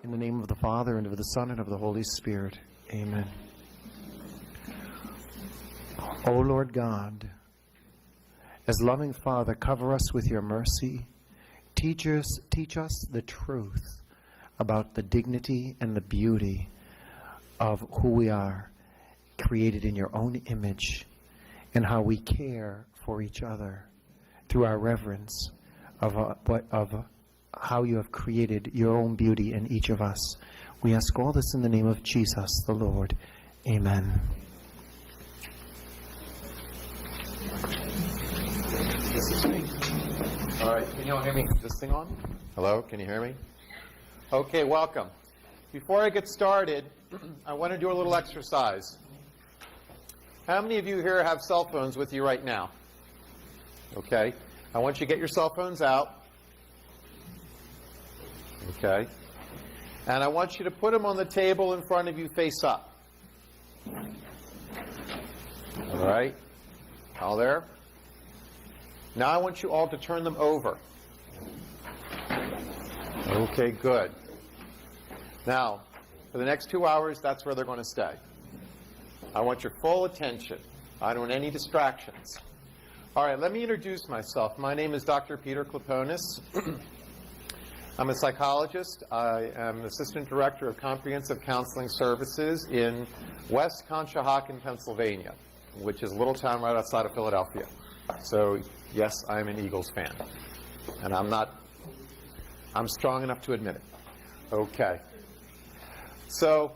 In the name of the Father, and of the Son, and of the Holy Spirit. Amen. O Lord God, as loving Father, cover us with your mercy. Teach us the truth about the dignity and the beauty of who we are, created in your own image, and how we care for each other through our reverence of how you have created your own beauty in each of us. We ask all this in the name of Jesus the Lord. Amen. This is me. All right, can you all hear me? Is this thing on? Hello, can you hear me? Okay, welcome. Before I get started, I want to do a little exercise. How many of you here have cell phones with you right now? Okay, I want you to get your cell phones out. Okay, and I want you to put them on the table in front of you face up. All right, all there? Now I want you all to turn them over. Okay, good. Now, for the next 2 hours, that's where they're going to stay. I want your full attention. I don't want any distractions. All right, let me introduce myself. My name is Dr. Peter Kloponis. I'm a psychologist. I am Assistant Director of Comprehensive Counseling Services in West Conshohocken, Pennsylvania, which is a little town right outside of Philadelphia. So, yes, I'm an Eagles fan. And I'm strong enough to admit it. Okay. So,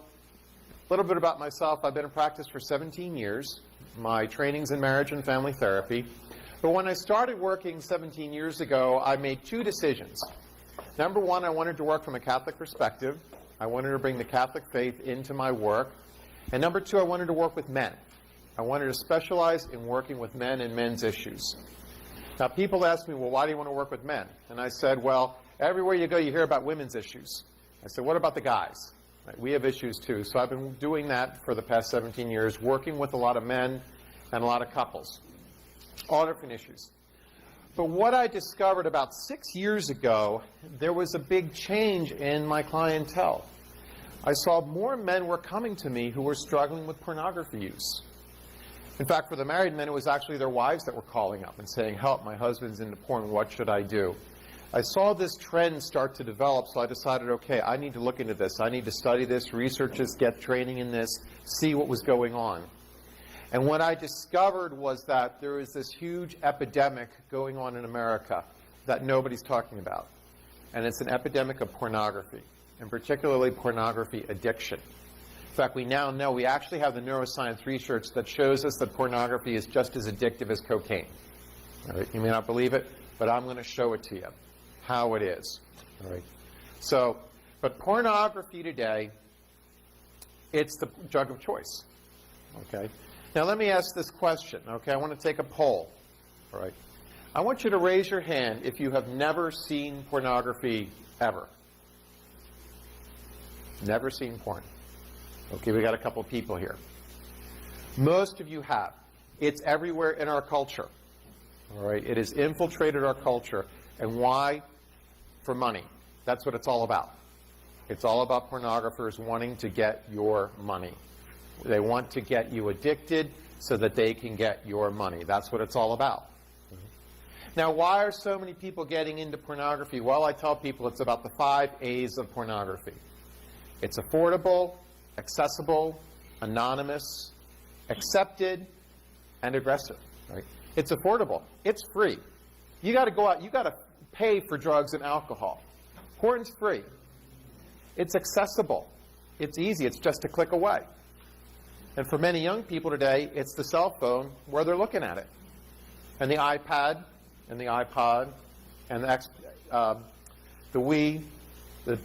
a little bit about myself. I've been in practice for 17 years. My training's in marriage and family therapy. But when I started working 17 years ago, I made two decisions. Number one, I wanted to work from a Catholic perspective. I wanted to bring the Catholic faith into my work. And number two, I wanted to work with men. I wanted to specialize in working with men and men's issues. Now, people ask me, well, why do you want to work with men? And I said, well, everywhere you go, you hear about women's issues. I said, what about the guys? Right, we have issues too. So I've been doing that for the past 17 years, working with a lot of men and a lot of couples. All different issues. But what I discovered about 6 years ago, there was a big change in my clientele. I saw more men were coming to me who were struggling with pornography use. In fact, for the married men, it was actually their wives that were calling up and saying, help, my husband's into porn, what should I do? I saw this trend start to develop, so I decided, okay, I need to look into this. I need to study this, research this, get training in this, see what was going on. And what I discovered was that there is this huge epidemic going on in America that nobody's talking about. And it's an epidemic of pornography, and particularly pornography addiction. In fact, we now know, we actually have the neuroscience research that shows us that pornography is just as addictive as cocaine. All right? You may not believe it, but I'm going to show it to you, how it is. All right? So, but pornography today, it's the drug of choice. Okay? Now let me ask this question, okay? I want to take a poll, all right? I want you to raise your hand if you have never seen pornography ever. Never seen porn. Okay, we got a couple people here. Most of you have. It's everywhere in our culture, all right? It has infiltrated our culture. And why? For money. That's what it's all about. It's all about pornographers wanting to get your money. They want to get you addicted so that they can get your money. That's what it's all about. Now, why are so many people getting into pornography? Well, I tell people it's about the 5 A's of pornography. It's affordable, accessible, anonymous, accepted, and aggressive. Right? It's affordable. It's free. You got to go out. You got to pay for drugs and alcohol. Porn's free. It's accessible. It's easy. It's just a click away. And for many young people today, it's the cell phone where they're looking at it. And the iPad, and the iPod, and the Wii, the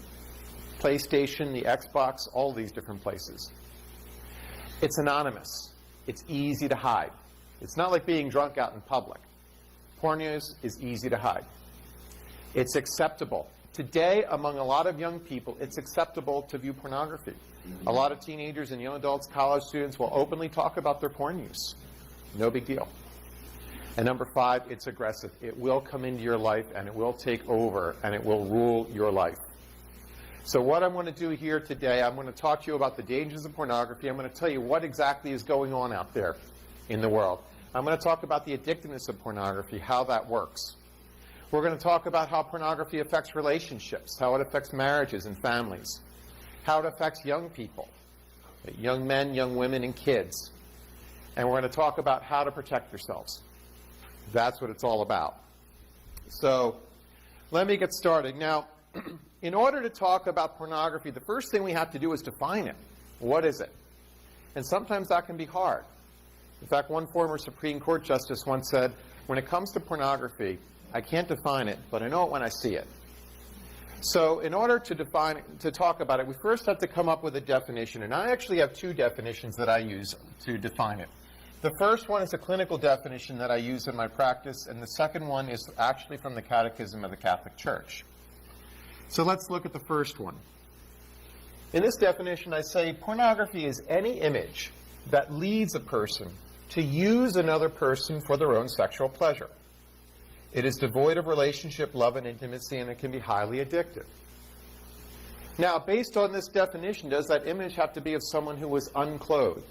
PlayStation, the Xbox, all these different places. It's anonymous. It's easy to hide. It's not like being drunk out in public. Porn use is easy to hide. It's acceptable. Today, among a lot of young people, it's acceptable to view pornography. A lot of teenagers and young adults, college students will openly talk about their porn use. No big deal. And number 5, it's aggressive. It will come into your life and it will take over and it will rule your life. So what I'm going to do here today, I'm going to talk to you about the dangers of pornography. I'm going to tell you what exactly is going on out there in the world. I'm going to talk about the addictiveness of pornography, how that works. We're going to talk about how pornography affects relationships, how it affects marriages and families, how it affects young people, young men, young women, and kids. And we're going to talk about how to protect yourselves. That's what it's all about. So let me get started. Now, in order to talk about pornography, the first thing we have to do is define it. What is it? And sometimes that can be hard. In fact, one former Supreme Court justice once said, when it comes to pornography, I can't define it, but I know it when I see it. So in order to talk about it, we first have to come up with a definition. And I actually have two definitions that I use to define it. The first one is a clinical definition that I use in my practice, and the second one is actually from the Catechism of the Catholic Church. So let's look at the first one. In this definition, I say pornography is any image that leads a person to use another person for their own sexual pleasure. It is devoid of relationship, love, and intimacy, and it can be highly addictive. Now, based on this definition, does that image have to be of someone who was unclothed?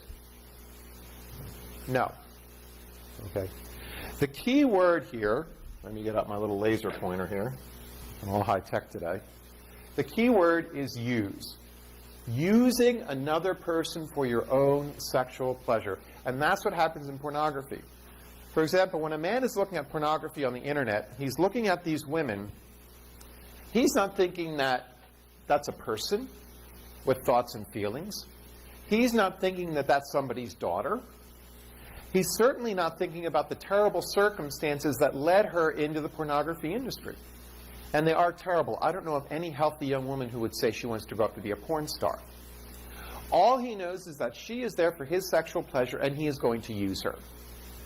No. Okay. The key word here, let me get out my little laser pointer here. I'm all high-tech today. The key word is use. Using another person for your own sexual pleasure. And that's what happens in pornography. For example, when a man is looking at pornography on the internet, he's looking at these women. He's not thinking that that's a person with thoughts and feelings. He's not thinking that that's somebody's daughter. He's certainly not thinking about the terrible circumstances that led her into the pornography industry. And they are terrible. I don't know of any healthy young woman who would say she wants to grow up to be a porn star. All he knows is that she is there for his sexual pleasure and he is going to use her.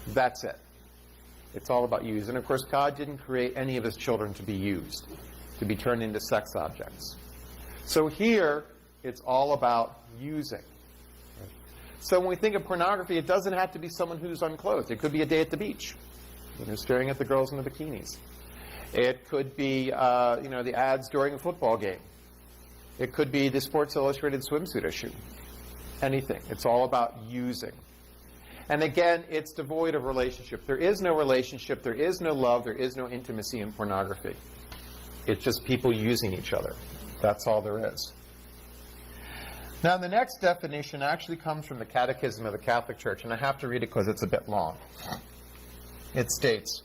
That's it. It's all about use. And of course, God didn't create any of his children to be used, to be turned into sex objects. So here, it's all about using. So when we think of pornography, it doesn't have to be someone who's unclothed. It could be a day at the beach, staring at the girls in the bikinis. It could be, the ads during a football game. It could be the Sports Illustrated swimsuit issue. Anything. It's all about using. And again, it's devoid of relationship. There is no relationship. There is no love. There is no intimacy in pornography. It's just people using each other. That's all there is. Now, the next definition actually comes from the Catechism of the Catholic Church, and I have to read it because it's a bit long. It states,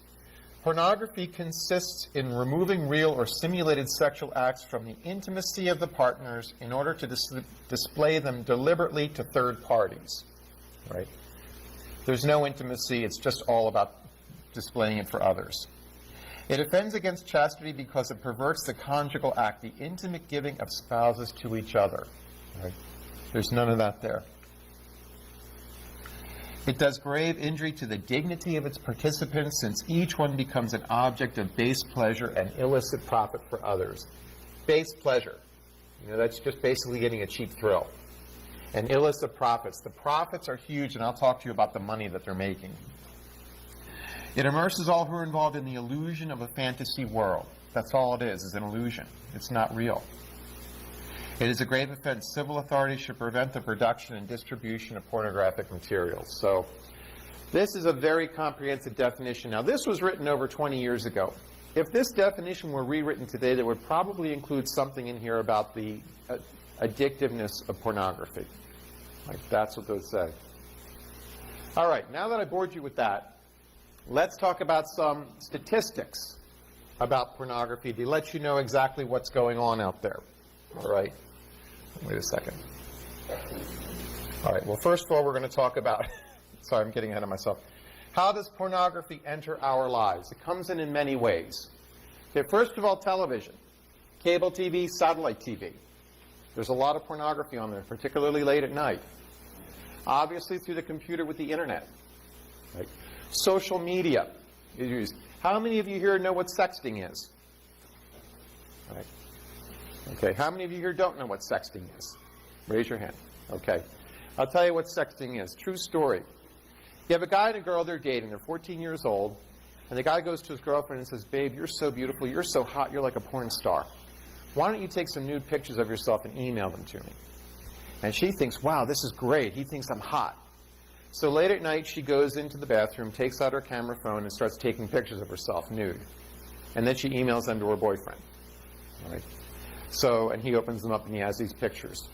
pornography consists in removing real or simulated sexual acts from the intimacy of the partners in order to display them deliberately to third parties. Right? There's no intimacy. It's just all about displaying it for others. It offends against chastity because it perverts the conjugal act, the intimate giving of spouses to each other. Right? There's none of that there. It does grave injury to the dignity of its participants, since each one becomes an object of base pleasure and illicit profit for others. Base pleasure. That's just basically getting a cheap thrill. And illicit profits. The profits are huge, and I'll talk to you about the money that they're making. It immerses all who are involved in the illusion of a fantasy world. That's all it is an illusion. It's not real. It is a grave offense. Civil authorities should prevent the production and distribution of pornographic materials. So this is a very comprehensive definition. Now, this was written over 20 years ago. If this definition were rewritten today, there would probably include something in here about the addictiveness of pornography. That's what those say. All right, now that I bored you with that, let's talk about some statistics about pornography to let you know exactly what's going on out there. All right. Wait a second. All right. Well, first of all, we're going to talk about, sorry, I'm getting ahead of myself. How does pornography enter our lives? It comes in many ways. Okay, first of all, television. Cable TV, satellite TV. There's a lot of pornography on there, particularly late at night. Obviously, through the computer with the internet. Right? Social media is used. How many of you here know what sexting is? All right. Okay, how many of you here don't know what sexting is? Raise your hand. Okay. I'll tell you what sexting is. True story. You have a guy and a girl, they're dating. They're 14 years old. And the guy goes to his girlfriend and says, babe, you're so beautiful. You're so hot. You're like a porn star. why don't you take some nude pictures of yourself and email them to me? And she thinks, wow, this is great. He thinks I'm hot. So late at night, she goes into the bathroom, takes out her camera phone, and starts taking pictures of herself nude. And then she emails them to her boyfriend. All right? So, and he opens them up and he has these pictures.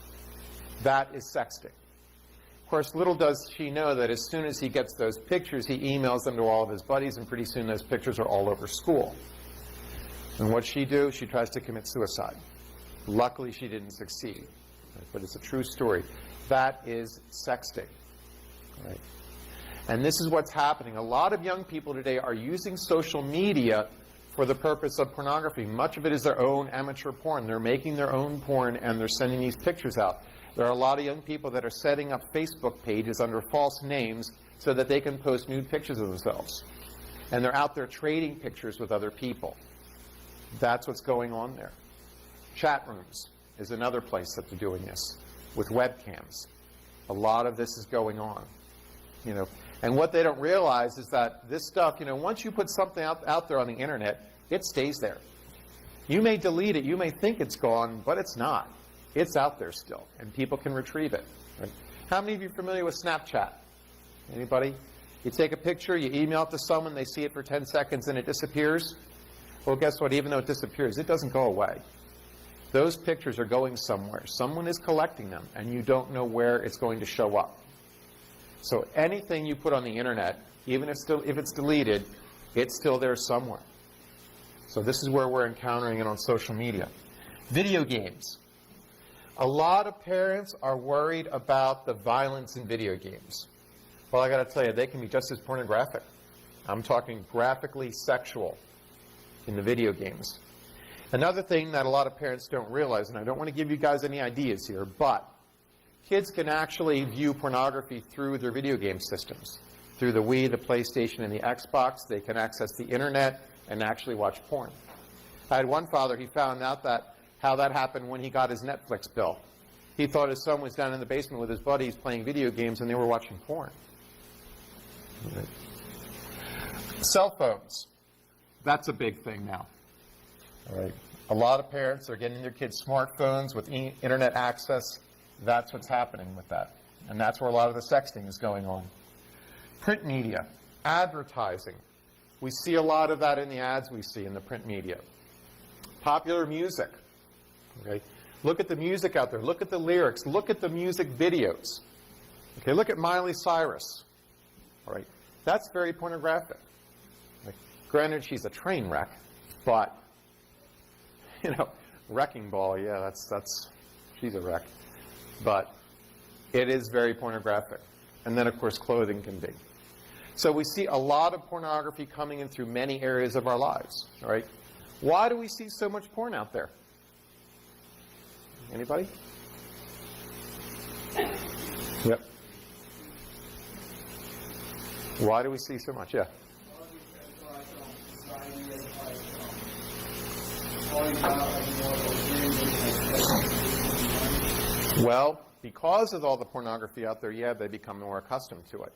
That is sexting. Of course, little does she know that as soon as he gets those pictures, he emails them to all of his buddies, and pretty soon those pictures are all over school. And what'd she do? She tries to commit suicide. Luckily, she didn't succeed. But it's a true story. That is sexting. Right? And this is what's happening. A lot of young people today are using social media for the purpose of pornography. Much of it is their own amateur porn. They're making their own porn and they're sending these pictures out. There are a lot of young people that are setting up Facebook pages under false names so that they can post nude pictures of themselves. And they're out there trading pictures with other people. That's what's going on there. Chat rooms is another place that they're doing this with webcams. A lot of this is going on. You know, and what they don't realize is that this stuff, you know, once you put something out there on the internet, it stays there. You may delete it, you may think it's gone, but it's not. It's out there still, and people can retrieve it. Right? How many of you are familiar with Snapchat? Anybody? You take a picture, you email it to someone, they see it for 10 seconds, and it disappears. Well, guess what? Even though it disappears, it doesn't go away. Those pictures are going somewhere. Someone is collecting them, and you don't know where it's going to show up. So anything you put on the internet, even if it's deleted, it's still there somewhere. So this is where we're encountering it on social media. Video games. A lot of parents are worried about the violence in video games. Well, I got to tell you, they can be just as pornographic. I'm talking graphically sexual in the video games. Another thing that a lot of parents don't realize, and I don't want to give you guys any ideas here, but kids can actually view pornography through their video game systems. Through the Wii, the PlayStation, and the Xbox, they can access the internet and actually watch porn. I had one father, he found out that how that happened when he got his Netflix bill. He thought his son was down in the basement with his buddies playing video games and they were watching porn. Right. Cell phones. That's a big thing now. All right. A lot of parents are getting their kids smartphones with internet access. That's what's happening with that. And that's where a lot of the sexting is going on. Print media, advertising. We see a lot of that in the ads we see in the print media. Popular music. Okay? Look at the music out there. Look at the lyrics. Look at the music videos. Okay, look at Miley Cyrus. All right? That's very pornographic. Like, granted, she's a train wreck, but, you know, wrecking ball, yeah, that's she's a wreck. But it is very pornographic. And then, of course, clothing can be. So we see a lot of pornography coming in through many areas of our lives. All right? Why do we see so much porn out there? Anybody? Yep. Why do we see so much? Yeah. Well, because of all the pornography out there, yeah, they become more accustomed to it.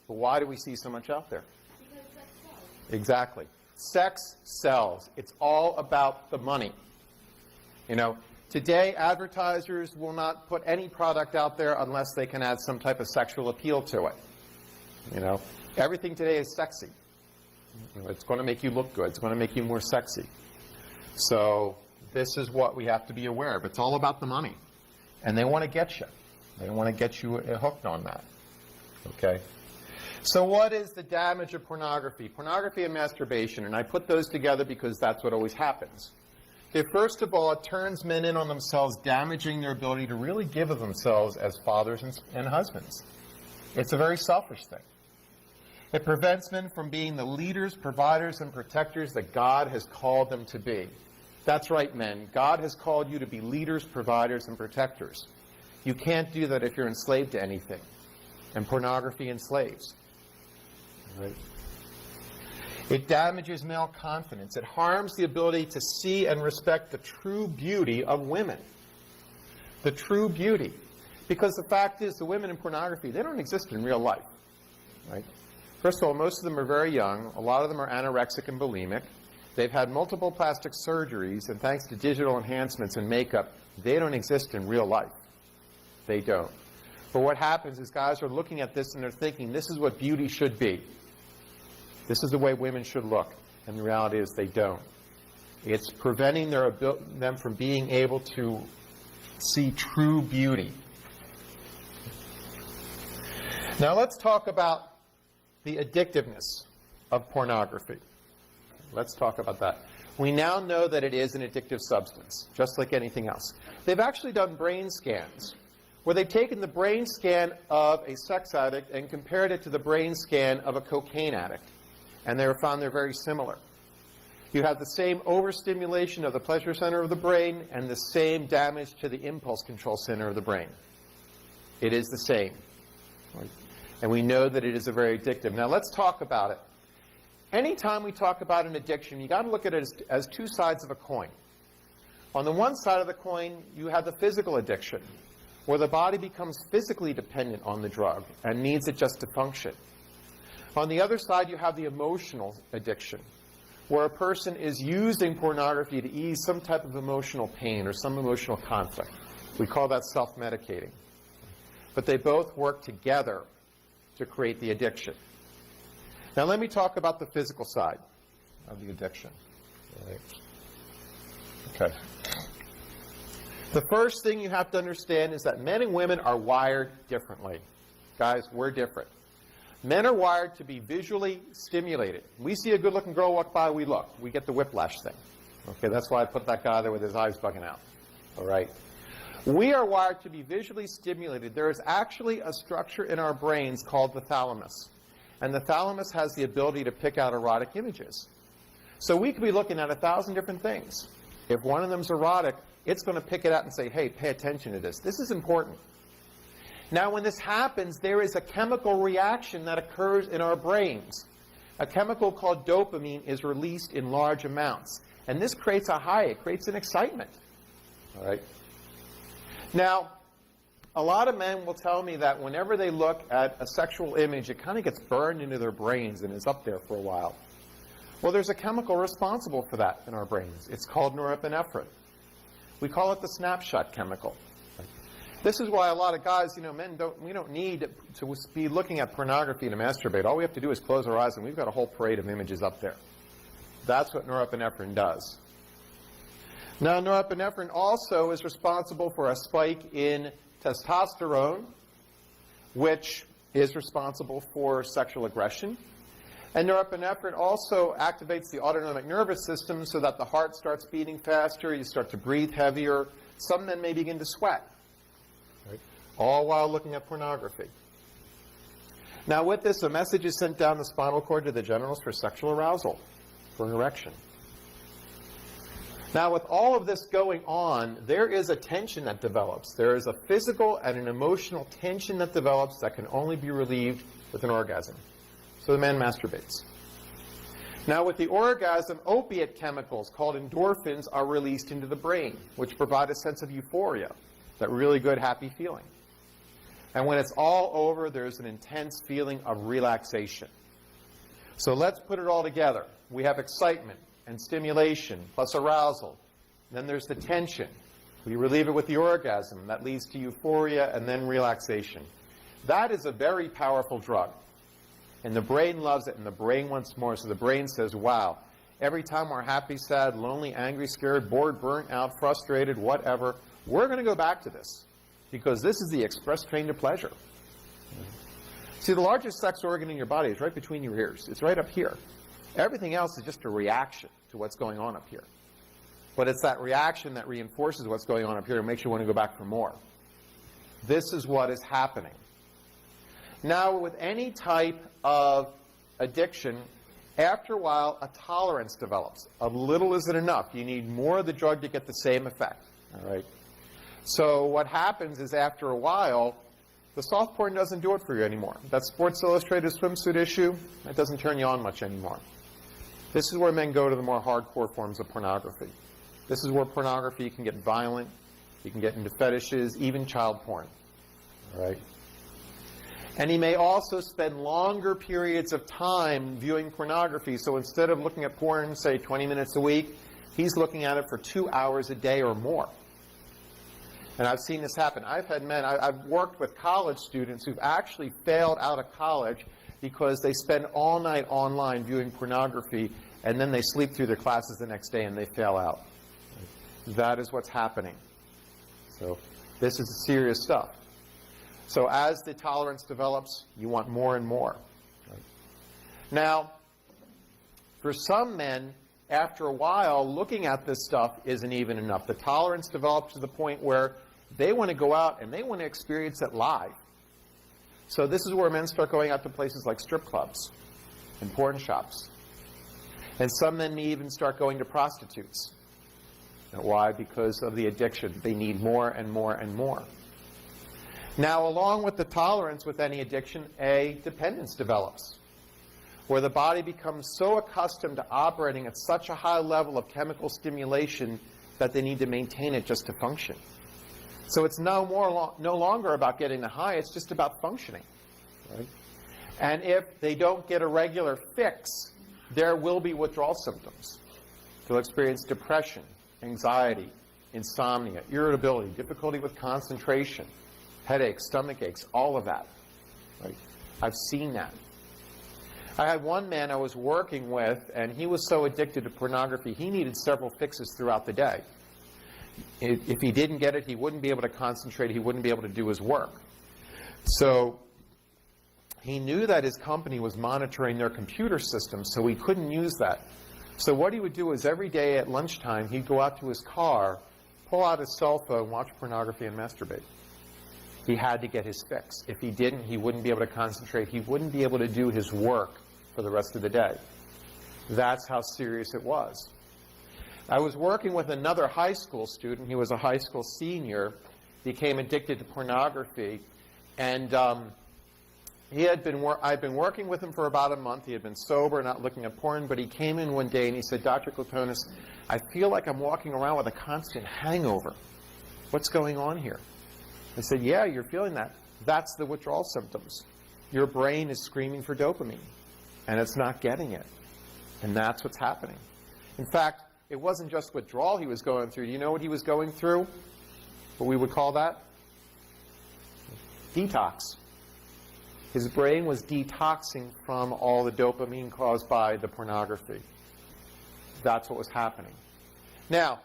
But why do we see so much out there? Because sex sells. Exactly. Sex sells. It's all about the money. You know, today advertisers will not put any product out there unless they can add some type of sexual appeal to it. You know, everything today is sexy. You know, it's going to make you look good. It's going to make you more sexy. So this is what we have to be aware of. It's all about the money. And they want to get you. They want to get you hooked on that. Okay? So what is the damage of pornography? Pornography and masturbation, and I put those together because that's what always happens. Okay, first of all, it turns men in on themselves, damaging their ability to really give of themselves as fathers and husbands. It's a very selfish thing. It prevents men from being the leaders, providers, and protectors that God has called them to be. That's right, men. God has called you to be leaders, providers, and protectors. You can't do that if you're enslaved to anything. And pornography enslaves. Right? It damages male confidence. It harms the ability to see and respect the true beauty of women. The true beauty. Because the fact is, the women in pornography, they don't exist in real life. Right? First of all, most of them are very young. A lot of them are anorexic and bulimic. They've had multiple plastic surgeries, and thanks to digital enhancements and makeup, they don't exist in real life. They don't. But what happens is guys are looking at this and they're thinking, this is what beauty should be. This is the way women should look. And the reality is they don't. It's preventing them from being able to see true beauty. Now let's talk about the addictiveness of pornography. Let's talk about that. We now know that it is an addictive substance, just like anything else. They've actually done brain scans where they've taken the brain scan of a sex addict and compared it to the brain scan of a cocaine addict. And they found they're very similar. You have the same overstimulation of the pleasure center of the brain and the same damage to the impulse control center of the brain. It is the same. And we know that it is a very addictive. Now let's talk about it. Anytime we talk about an addiction, you've got to look at it as two sides of a coin. On the one side of the coin, you have the physical addiction, where the body becomes physically dependent on the drug and needs it just to function. On the other side, you have the emotional addiction, where a person is using pornography to ease some type of emotional pain or some emotional conflict. We call that self-medicating. But they both work together to create the addiction. Now let me talk about the physical side of the addiction. Okay. The first thing you have to understand is that men and women are wired differently. Guys, we're different. Men are wired to be visually stimulated. We see a good-looking girl walk by, we look. We get the whiplash thing. Okay, that's why I put that guy there with his eyes bugging out. All right? We are wired to be visually stimulated. There is actually a structure in our brains called the thalamus. And the thalamus has the ability to pick out erotic images. So we could be looking at 1,000 different things. If one of them is erotic, it's going to pick it out and say, hey, pay attention to this. This is important. Now, when this happens, there is a chemical reaction that occurs in our brains. A chemical called dopamine is released in large amounts. And this creates a high. It creates an excitement. All right? Now, a lot of men will tell me that whenever they look at a sexual image, it kind of gets burned into their brains and is up there for a while. Well, there's a chemical responsible for that in our brains. It's called norepinephrine. We call it the snapshot chemical. This is why a lot of guys, men we don't need to be looking at pornography to masturbate. All we have to do is close our eyes and we've got a whole parade of images up there. That's what norepinephrine does. Now, norepinephrine also is responsible for a spike in testosterone, which is responsible for sexual aggression. And norepinephrine also activates the autonomic nervous system so that the heart starts beating faster, you start to breathe heavier. Some men may begin to sweat, right? All while looking at pornography. Now with this, a message is sent down the spinal cord to the genitals for sexual arousal, for an erection. Now with all of this going on, there is a tension that develops. There is a physical and an emotional tension that develops that can only be relieved with an orgasm. So the man masturbates. Now with the orgasm, opiate chemicals called endorphins are released into the brain, which provide a sense of euphoria, that really good, happy feeling. And when it's all over, there's an intense feeling of relaxation. So let's put it all together. We have excitement and stimulation plus arousal. Then there's the tension. We relieve it with the orgasm. That leads to euphoria and then relaxation. That is a very powerful drug. And the brain loves it, and the brain wants more. So the brain says, wow, every time we're happy, sad, lonely, angry, scared, bored, burnt out, frustrated, whatever, we're going to go back to this because this is the express train to pleasure. See, the largest sex organ in your body is right between your ears. It's right up here. Everything else is just a reaction to what's going on up here. But it's that reaction that reinforces what's going on up here and makes you want to go back for more. This is what is happening. Now, with any type of addiction, after a while, a tolerance develops. A little isn't enough. You need more of the drug to get the same effect. All right? So what happens is after a while, the soft porn doesn't do it for you anymore. That Sports Illustrated swimsuit issue, that doesn't turn you on much anymore. This is where men go to the more hardcore forms of pornography. This is where pornography can get violent. You can get into fetishes, even child porn. All right? And he may also spend longer periods of time viewing pornography. So instead of looking at porn, say, 20 minutes a week, he's looking at it for 2 hours a day or more. And I've seen this happen. I've had men, I've worked with college students who've actually failed out of college because they spend all night online viewing pornography, and then they sleep through their classes the next day and they fail out. That is what's happening. So this is serious stuff. So as the tolerance develops, you want more and more. Now, for some men, after a while, looking at this stuff isn't even enough. The tolerance develops to the point where they want to go out and they want to experience it live. So this is where men start going out to places like strip clubs and porn shops. And some men may even start going to prostitutes. And why? Because of the addiction. They need more and more and more. Now, along with the tolerance with any addiction, a dependence develops, where the body becomes so accustomed to operating at such a high level of chemical stimulation that they need to maintain it just to function. So it's no longer about getting the high, it's just about functioning. Right? And if they don't get a regular fix, there will be withdrawal symptoms. They'll experience depression, anxiety, insomnia, irritability, difficulty with concentration, headaches, stomach aches, all of that. Right? I've seen that. I had one man I was working with, and he was so addicted to pornography, he needed several fixes throughout the day. If he didn't get it, he wouldn't be able to concentrate, he wouldn't be able to do his work. So he knew that his company was monitoring their computer system, so he couldn't use that. So what he would do is every day at lunchtime, he'd go out to his car, pull out his cell phone, watch pornography, and masturbate. He had to get his fix. If he didn't, he wouldn't be able to concentrate. He wouldn't be able to do his work for the rest of the day. That's how serious it was. I was working with another high school student. He was a high school senior, became addicted to pornography, and I'd been working with him for about a month. He had been sober, not looking at porn, but he came in one day and he said, "Dr. Klatonis, I feel like I'm walking around with a constant hangover. What's going on here?" I said, "Yeah, you're feeling that. That's the withdrawal symptoms. Your brain is screaming for dopamine, and it's not getting it. And that's what's happening." In fact, it wasn't just withdrawal he was going through. Do you know what he was going through? What we would call that? Detox. His brain was detoxing from all the dopamine caused by the pornography. That's what was happening. Now,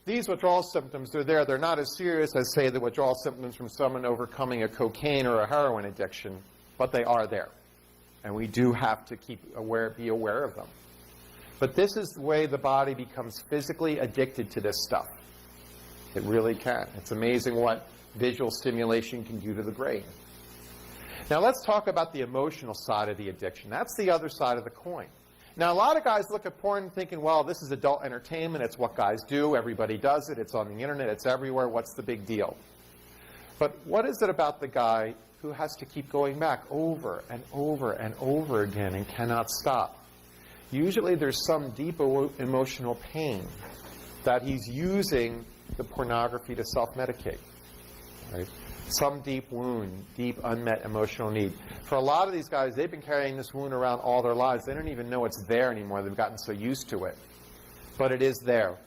these withdrawal symptoms, they're there. They're not as serious as, say, the withdrawal symptoms from someone overcoming a cocaine or a heroin addiction, but they are there. And we do have to be aware of them. But this is the way the body becomes physically addicted to this stuff. It really can. It's amazing what visual stimulation can do to the brain. Now let's talk about the emotional side of the addiction. That's the other side of the coin. Now, a lot of guys look at porn thinking, well, this is adult entertainment. It's what guys do. Everybody does it. It's on the internet. It's everywhere. What's the big deal? But what is it about the guy who has to keep going back over and over and over again and cannot stop? Usually there's some deep emotional pain that he's using the pornography to self-medicate. Right? Some deep wound, deep unmet emotional need. For a lot of these guys, they've been carrying this wound around all their lives. They don't even know it's there anymore. They've gotten so used to it. But it is there.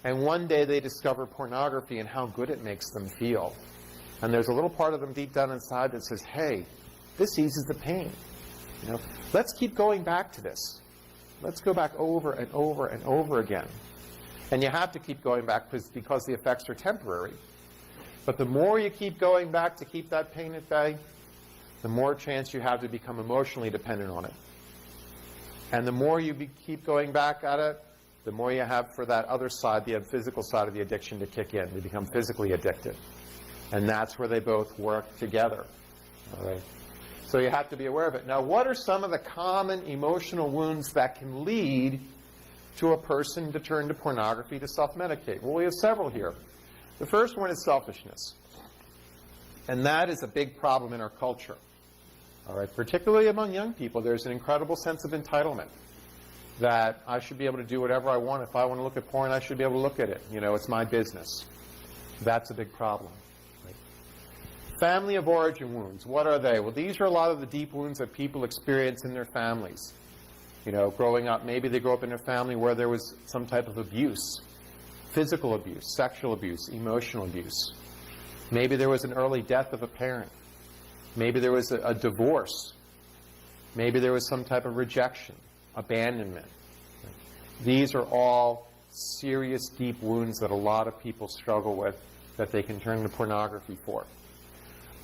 And one day they discover pornography and how good it makes them feel. And there's a little part of them deep down inside that says, hey, this eases the pain. You know, let's keep going back to this. Let's go back over and over and over again. And you have to keep going back because the effects are temporary. But the more you keep going back to keep that pain at bay, the more chance you have to become emotionally dependent on it. And the more you keep going back at it, the more you have for that other side, the physical side of the addiction to kick in. They become physically addicted. And that's where they both work together. All right? So you have to be aware of it. Now, what are some of the common emotional wounds that can lead to a person to turn to pornography to self-medicate? Well, we have several here. The first one is selfishness. And that is a big problem in our culture. All right, particularly among young people, there's an incredible sense of entitlement that I should be able to do whatever I want. If I want to look at porn, I should be able to look at it. You know, it's my business. That's a big problem. Right? Family of origin wounds, what are they? Well, these are a lot of the deep wounds that people experience in their families. You know, growing up, maybe they grew up in a family where there was some type of abuse, physical abuse, sexual abuse, emotional abuse. Maybe there was an early death of a parent. Maybe there was a divorce. Maybe there was some type of rejection, abandonment. These are all serious, deep wounds that a lot of people struggle with that they can turn to pornography for.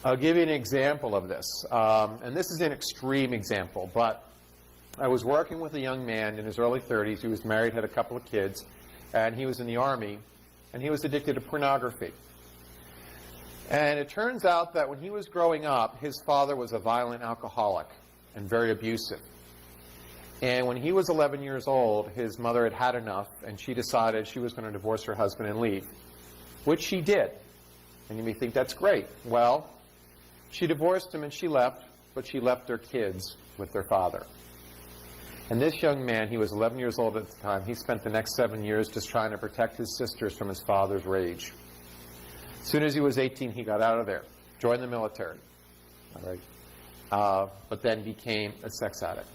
I'll give you an example of this. And this is an extreme example, but I was working with a young man in his early 30s. He was married, had a couple of kids, and he was in the Army, and he was addicted to pornography. And it turns out that when he was growing up, his father was a violent alcoholic and very abusive. And when he was 11 years old, his mother had had enough, and she decided she was going to divorce her husband and leave, which she did. And you may think that's great. Well, she divorced him and she left, but she left their kids with their father. And this young man, he was 11 years old at the time, he spent the next 7 years just trying to protect his sisters from his father's rage. As soon as he was 18, he got out of there, joined the military, all right? But then became a sex addict.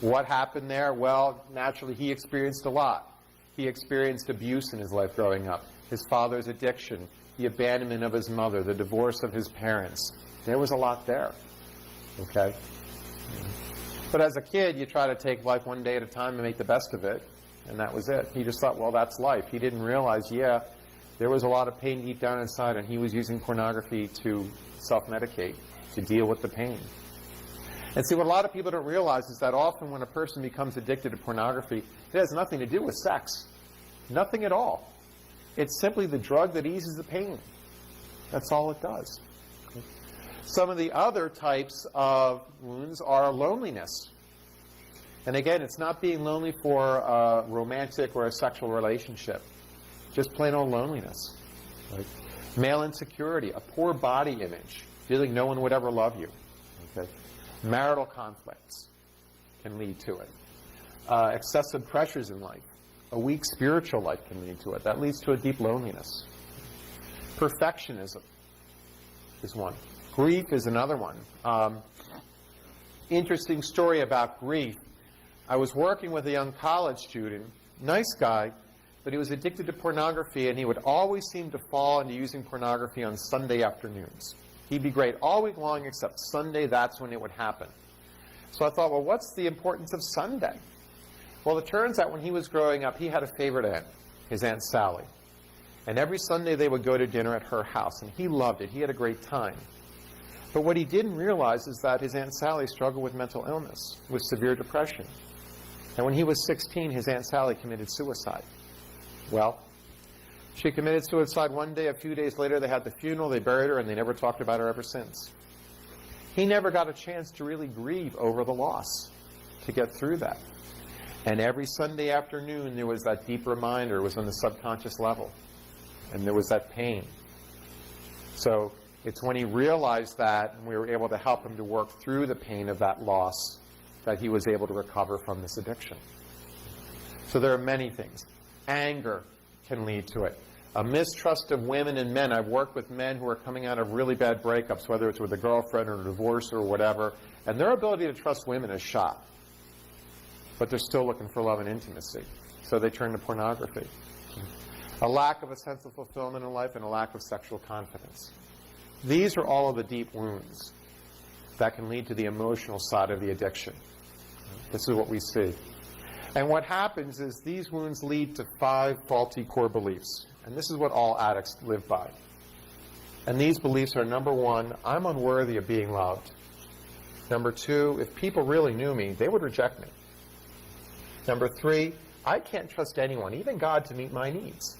What happened there? Well, naturally, he experienced a lot. He experienced abuse in his life growing up. His father's addiction, the abandonment of his mother, the divorce of his parents. There was a lot there, okay? But as a kid, you try to take life one day at a time and make the best of it, and that was it. He just thought, well, that's life. He didn't realize, yeah, there was a lot of pain deep down inside, and he was using pornography to self-medicate, to deal with the pain. And see, what a lot of people don't realize is that often when a person becomes addicted to pornography, it has nothing to do with sex. Nothing at all. It's simply the drug that eases the pain. That's all it does. Some of the other types of wounds are loneliness. And again, it's not being lonely for a romantic or a sexual relationship. Just plain old loneliness. Right? Male insecurity, a poor body image, feeling no one would ever love you. Okay? Marital conflicts can lead to it. Excessive pressures in life. A weak spiritual life can lead to it. That leads to a deep loneliness. Perfectionism is one. Grief is another one. Interesting story about grief. I was working with a young college student, nice guy, but he was addicted to pornography, and he would always seem to fall into using pornography on Sunday afternoons. He'd be great all week long, except Sunday, that's when it would happen. So I thought, well, what's the importance of Sunday? Well, it turns out when he was growing up, he had a favorite aunt, his Aunt Sally. And every Sunday they would go to dinner at her house, and he loved it. He had a great time. But what he didn't realize is that his Aunt Sally struggled with mental illness, with severe depression. And when he was 16, his Aunt Sally committed suicide. Well, she committed suicide one day. A few days later, they had the funeral, they buried her, and they never talked about her ever since. He never got a chance to really grieve over the loss, to get through that. And every Sunday afternoon, there was that deep reminder. It was on the subconscious level. And there was that pain. So it's when he realized that, and we were able to help him to work through the pain of that loss, that he was able to recover from this addiction. So there are many things. Anger can lead to it. A mistrust of women and men. I've worked with men who are coming out of really bad breakups, whether it's with a girlfriend or a divorce or whatever, and their ability to trust women is shot. But they're still looking for love and intimacy. So they turn to pornography. A lack of a sense of fulfillment in life and a lack of sexual confidence. These are all of the deep wounds that can lead to the emotional side of the addiction. This is what we see. And what happens is these wounds lead to 5 faulty core beliefs. And this is what all addicts live by. And these beliefs are, number 1, I'm unworthy of being loved. Number 2, if people really knew me, they would reject me. Number 3, I can't trust anyone, even God, to meet my needs.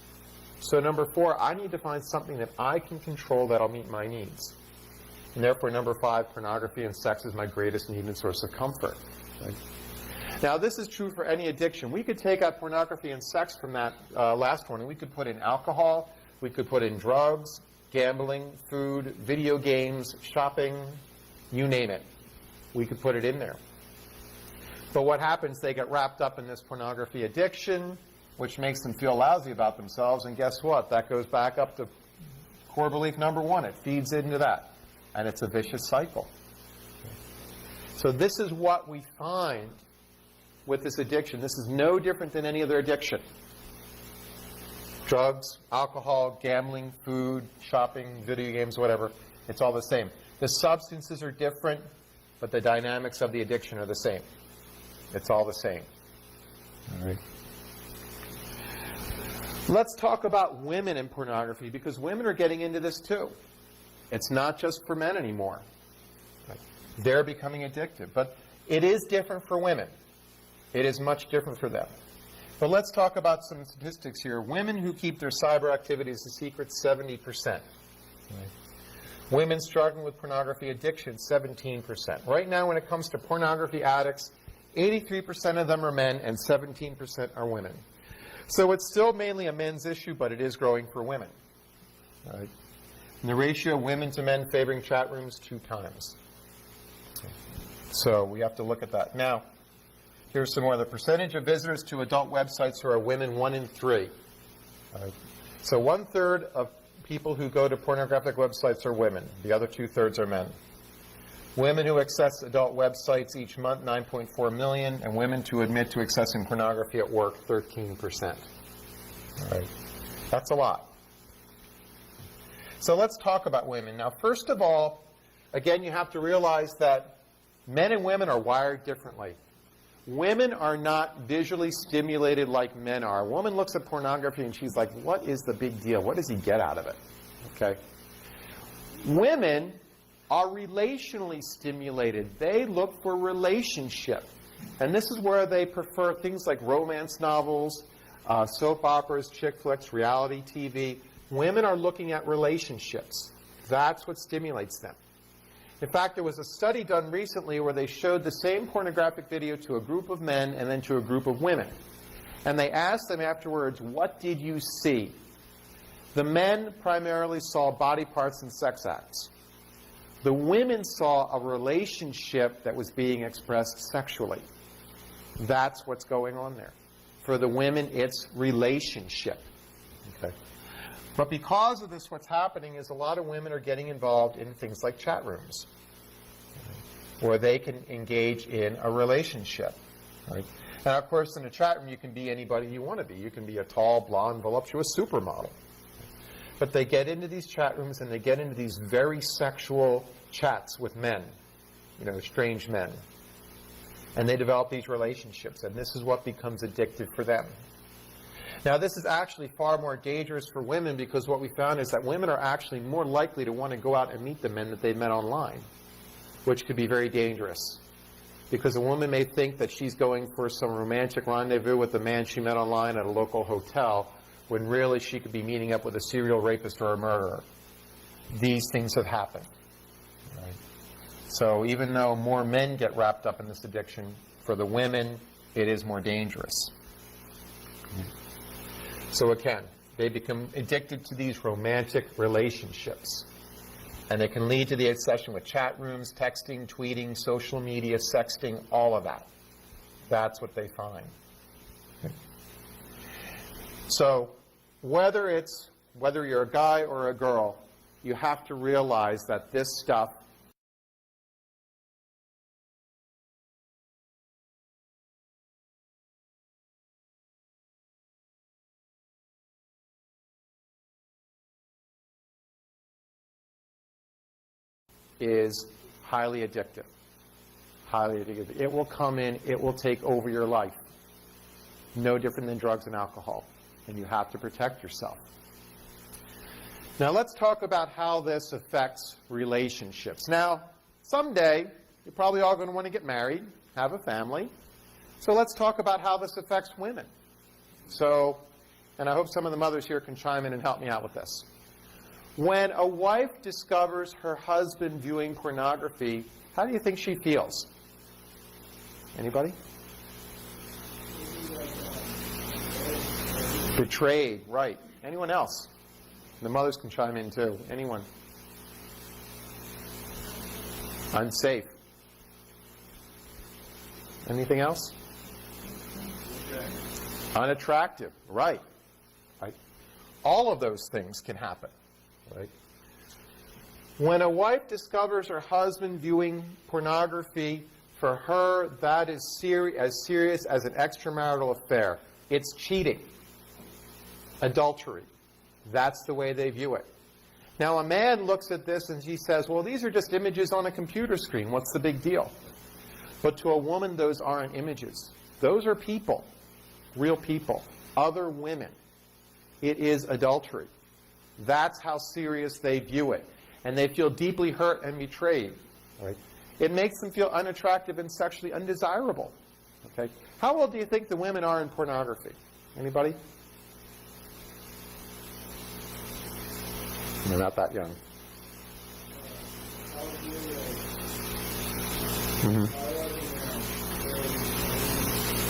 So number 4, I need to find something that I can control that'll meet my needs. And therefore, number 5, pornography and sex is my greatest need and source of comfort. Right? Now, this is true for any addiction. We could take out pornography and sex from that last one, and we could put in alcohol, we could put in drugs, gambling, food, video games, shopping, you name it. We could put it in there. But what happens, they get wrapped up in this pornography addiction, which makes them feel lousy about themselves, and guess what? That goes back up to core belief number one. It feeds into that. And it's a vicious cycle. So this is what we find with this addiction. This is no different than any other addiction. Drugs, alcohol, gambling, food, shopping, video games, whatever. It's all the same. The substances are different, but the dynamics of the addiction are the same. It's all the same. All right. Let's talk about women in pornography, because women are getting into this too. It's not just for men anymore. They're becoming addicted. But it is different for women. It is much different for them. But let's talk about some statistics here. Women who keep their cyber activities a secret, 70%. Right. Women struggling with pornography addiction, 17%. Right now, when it comes to pornography addicts, 83% of them are men and 17% are women. So it's still mainly a men's issue, but it is growing for women. Right. And the ratio of women to men favoring chat rooms, 2 times. So we have to look at that. Now, here's some more. The percentage of visitors to adult websites who are women, 1 in 3. Right. So 1/3 of people who go to pornographic websites are women. The other 2/3 are men. Women who access adult websites each month, 9.4 million, and women to admit to accessing pornography at work, 13%. All right. That's a lot. So let's talk about women. Now, first of all, again, you have to realize that men and women are wired differently. Women are not visually stimulated like men are. A woman looks at pornography and she's like, what is the big deal? What does he get out of it? Okay. Women are relationally stimulated. They look for relationship. And this is where they prefer things like romance novels, soap operas, chick flicks, reality TV. Women are looking at relationships. That's what stimulates them. In fact, there was a study done recently where they showed the same pornographic video to a group of men and then to a group of women. And they asked them afterwards, what did you see? The men primarily saw body parts and sex acts. The women saw a relationship that was being expressed sexually. That's what's going on there. For the women, it's relationship. Okay. But because of this, what's happening is a lot of women are getting involved in things like chat rooms, where they can engage in a relationship. Right? Now, of course, in a chat room, you can be anybody you want to be. You can be a tall, blonde, voluptuous supermodel. But they get into these chat rooms and they get into these very sexual chats with men, strange men. And they develop these relationships, and this is what becomes addictive for them. Now, this is actually far more dangerous for women, because what we found is that women are actually more likely to want to go out and meet the men that they've met online, which could be very dangerous. Because a woman may think that she's going for some romantic rendezvous with the man she met online at a local hotel, when really she could be meeting up with a serial rapist or a murderer. These things have happened. Right? So even though more men get wrapped up in this addiction, for the women, it is more dangerous. So again, they become addicted to these romantic relationships. And they can lead to the obsession with chat rooms, texting, tweeting, social media, sexting, all of that. That's what they find. So whether you're a guy or a girl, you have to realize that this stuff is highly addictive. Highly addictive. It will come in, it will take over your life. No different than drugs and alcohol. And you have to protect yourself. Now let's talk about how this affects relationships. Now, someday, you're probably all going to want to get married, have a family. So let's talk about how this affects women. So, and I hope some of the mothers here can chime in and help me out with this. When a wife discovers her husband viewing pornography, how do you think she feels? Anybody? Betrayed, right. Anyone else? The mothers can chime in too. Anyone? Unsafe. Anything else? Unattractive, right. Right. All of those things can happen. Right? When a wife discovers her husband viewing pornography, for her, that is as serious as an extramarital affair. It's cheating, adultery. That's the way they view it. Now, a man looks at this and he says, well, these are just images on a computer screen. What's the big deal? But to a woman, those aren't images. Those are people, real people, other women. It is adultery. That's how serious they view it. And they feel deeply hurt and betrayed. Right? It makes them feel unattractive and sexually undesirable. Okay? How old do you think the women are in pornography? Anybody? They're not that young.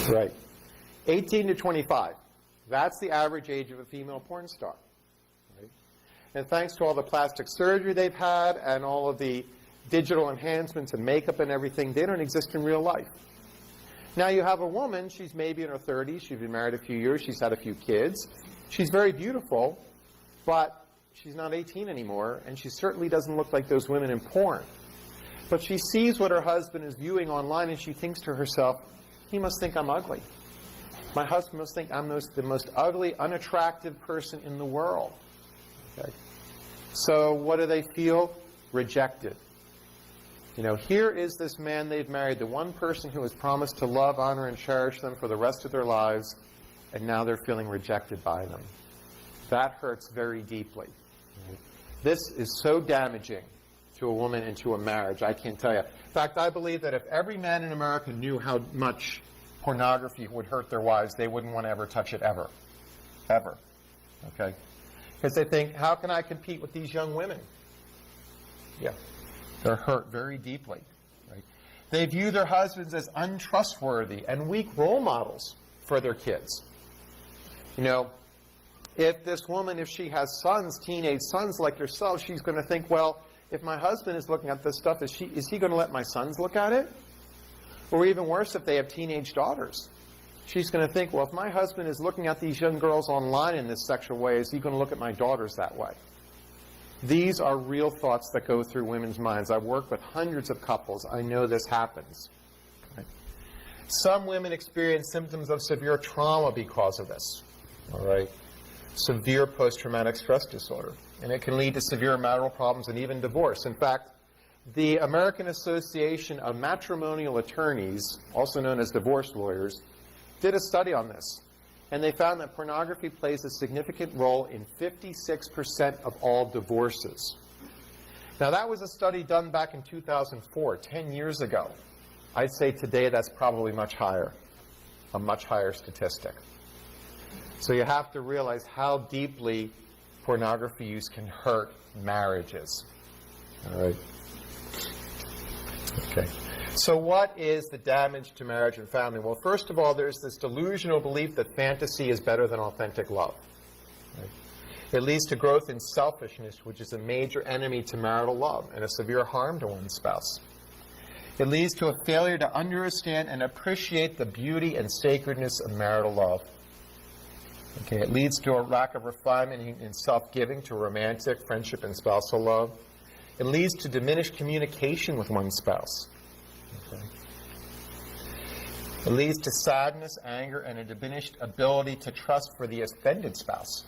Right. 18 to 25. That's the average age of a female porn star. Right? And thanks to all the plastic surgery they've had and all of the digital enhancements and makeup and everything, they don't exist in real life. Now you have a woman, she's maybe in her 30s, she's been married a few years, she's had a few kids. She's very beautiful, but she's not 18 anymore, and she certainly doesn't look like those women in porn. But she sees what her husband is viewing online, and she thinks to herself, he must think I'm ugly. My husband must think I'm the most ugly, unattractive person in the world. Okay? So what do they feel? Rejected. You know, here is this man they've married, the one person who has promised to love, honor, and cherish them for the rest of their lives, and now they're feeling rejected by them. That hurts very deeply. This is so damaging to a woman and to a marriage, I can't tell you. In fact, I believe that if every man in America knew how much pornography would hurt their wives, they wouldn't want to ever touch it ever. Ever. Okay? Because they think, how can I compete with these young women? Yeah. They're hurt very deeply. Right? They view their husbands as untrustworthy and weak role models for their kids. You know, if this woman, if she has sons, teenage sons like yourself, she's going to think, well, if my husband is looking at this stuff, is he going to let my sons look at it? Or even worse, if they have teenage daughters. She's going to think, well, if my husband is looking at these young girls online in this sexual way, is he going to look at my daughters that way? These are real thoughts that go through women's minds. I've worked with hundreds of couples. I know this happens. Okay. Some women experience symptoms of severe trauma because of this. All right? Severe post-traumatic stress disorder. And it can lead to severe marital problems and even divorce. In fact, the American Association of Matrimonial Attorneys, also known as divorce lawyers, did a study on this. And they found that pornography plays a significant role in 56% of all divorces. Now, that was a study done back in 2004, 10 years ago. I'd say today that's probably much higher, a much higher statistic. So you have to realize how deeply pornography use can hurt marriages. All right. Okay. So what is the damage to marriage and family? Well, first of all, there's this delusional belief that fantasy is better than authentic love. Right? It leads to growth in selfishness, which is a major enemy to marital love and a severe harm to one's spouse. It leads to a failure to understand and appreciate the beauty and sacredness of marital love. Okay, it leads to a lack of refinement in self-giving, to romantic, friendship, and spousal love. It leads to diminished communication with one's spouse. Okay. It leads to sadness, anger, and a diminished ability to trust for the offended spouse.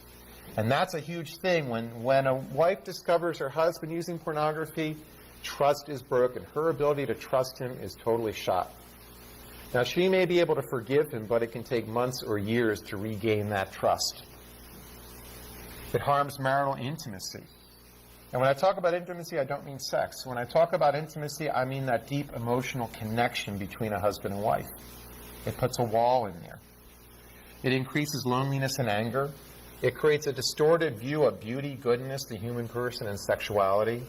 And that's a huge thing. When a wife discovers her husband using pornography, trust is broken. Her ability to trust him is totally shot. Now, she may be able to forgive him, but it can take months or years to regain that trust. It harms marital intimacy. And when I talk about intimacy, I don't mean sex. When I talk about intimacy, I mean that deep emotional connection between a husband and wife. It puts a wall in there. It increases loneliness and anger. It creates a distorted view of beauty, goodness, the human person, and sexuality.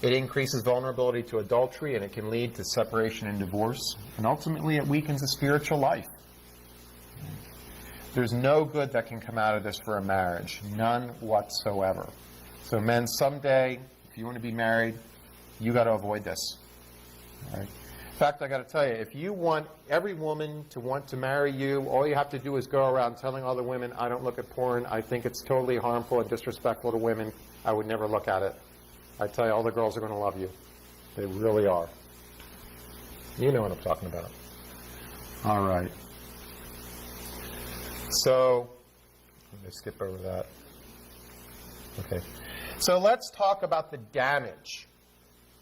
It increases vulnerability to adultery, and it can lead to separation and divorce. And ultimately, it weakens the spiritual life. There's no good that can come out of this for a marriage. None whatsoever. So men, someday, if you want to be married, you got to avoid this. All right? In fact, I got to tell you, if you want every woman to want to marry you, all you have to do is go around telling other women, I don't look at porn, I think it's totally harmful and disrespectful to women, I would never look at it. I tell you, all the girls are going to love you. They really are. You know what I'm talking about. All right. So, let me skip over that. Okay. So let's talk about the damage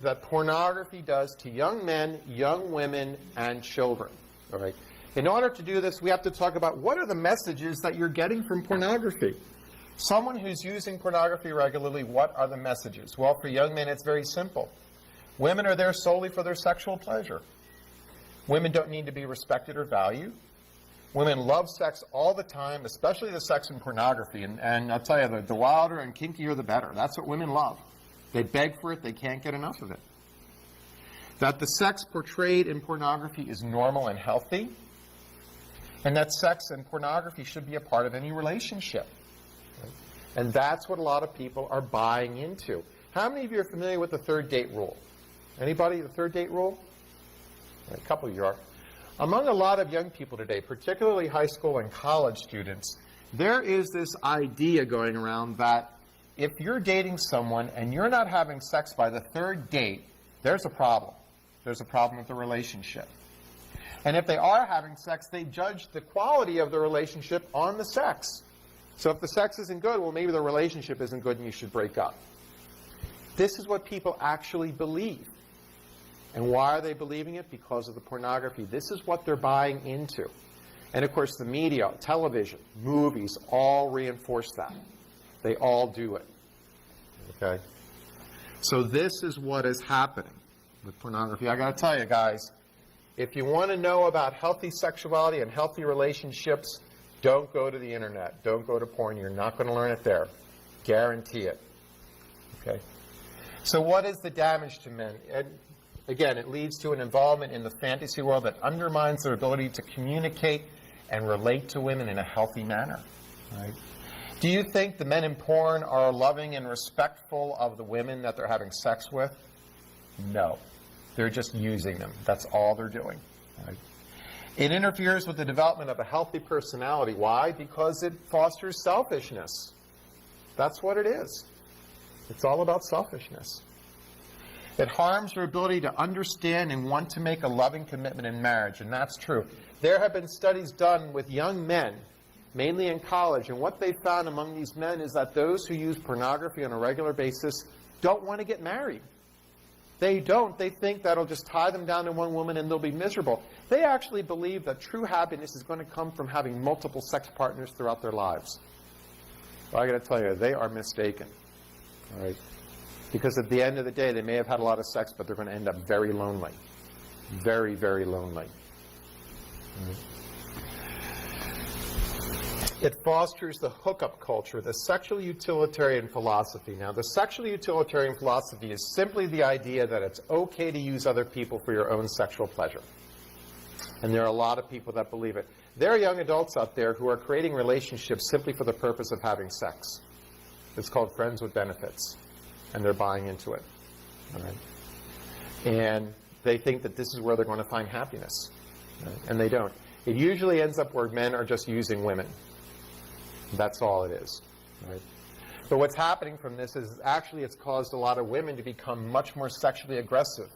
that pornography does to young men, young women, and children. All right. In order to do this, we have to talk about what are the messages that you're getting from pornography. Someone who's using pornography regularly, what are the messages? Well, for young men, it's very simple. Women are there solely for their sexual pleasure. Women don't need to be respected or valued. Women love sex all the time, especially the sex in pornography. And I'll tell you, the wilder and kinkier, the better. That's what women love. They beg for it. They can't get enough of it. That the sex portrayed in pornography is normal and healthy. And that sex and pornography should be a part of any relationship. And that's what a lot of people are buying into. How many of you are familiar with the third date rule? Anybody, the third date rule? A couple of you are. Among a lot of young people today, particularly high school and college students, there is this idea going around that if you're dating someone and you're not having sex by the third date, there's a problem. There's a problem with the relationship. And if they are having sex, they judge the quality of the relationship on the sex. So if the sex isn't good, well, maybe the relationship isn't good and you should break up. This is what people actually believe. And why are they believing it? Because of the pornography. This is what they're buying into. And of course, the media, television, movies, all reinforce that. They all do it. Okay? So this is what is happening with pornography. I got to tell you, guys, if you want to know about healthy sexuality and healthy relationships, don't go to the internet. Don't go to porn. You're not going to learn it there. Guarantee it. Okay? So what is the damage to men? And again, it leads to an involvement in the fantasy world that undermines their ability to communicate and relate to women in a healthy manner. Right? Do you think the men in porn are loving and respectful of the women that they're having sex with? No. They're just using them. That's all they're doing. Right? It interferes with the development of a healthy personality. Why? Because it fosters selfishness. That's what it is. It's all about selfishness. It harms their ability to understand and want to make a loving commitment in marriage, and that's true. There have been studies done with young men, mainly in college, and what they found among these men is that those who use pornography on a regular basis don't want to get married. They don't. They think that'll just tie them down to one woman and they'll be miserable. They actually believe that true happiness is going to come from having multiple sex partners throughout their lives. Well, I got to tell you, they are mistaken. All right? Because at the end of the day, they may have had a lot of sex, but they're going to end up very lonely. Very, very lonely. Right? It fosters the hookup culture, the sexual utilitarian philosophy. Now, the sexual utilitarian philosophy is simply the idea that it's okay to use other people for your own sexual pleasure. And there are a lot of people that believe it. There are young adults out there who are creating relationships simply for the purpose of having sex. It's called friends with benefits. And they're buying into it. All right? And they think that this is where they're going to find happiness. Right? And they don't. It usually ends up where men are just using women. That's all it is. Right? But what's happening from this is actually it's caused a lot of women to become much more sexually aggressive.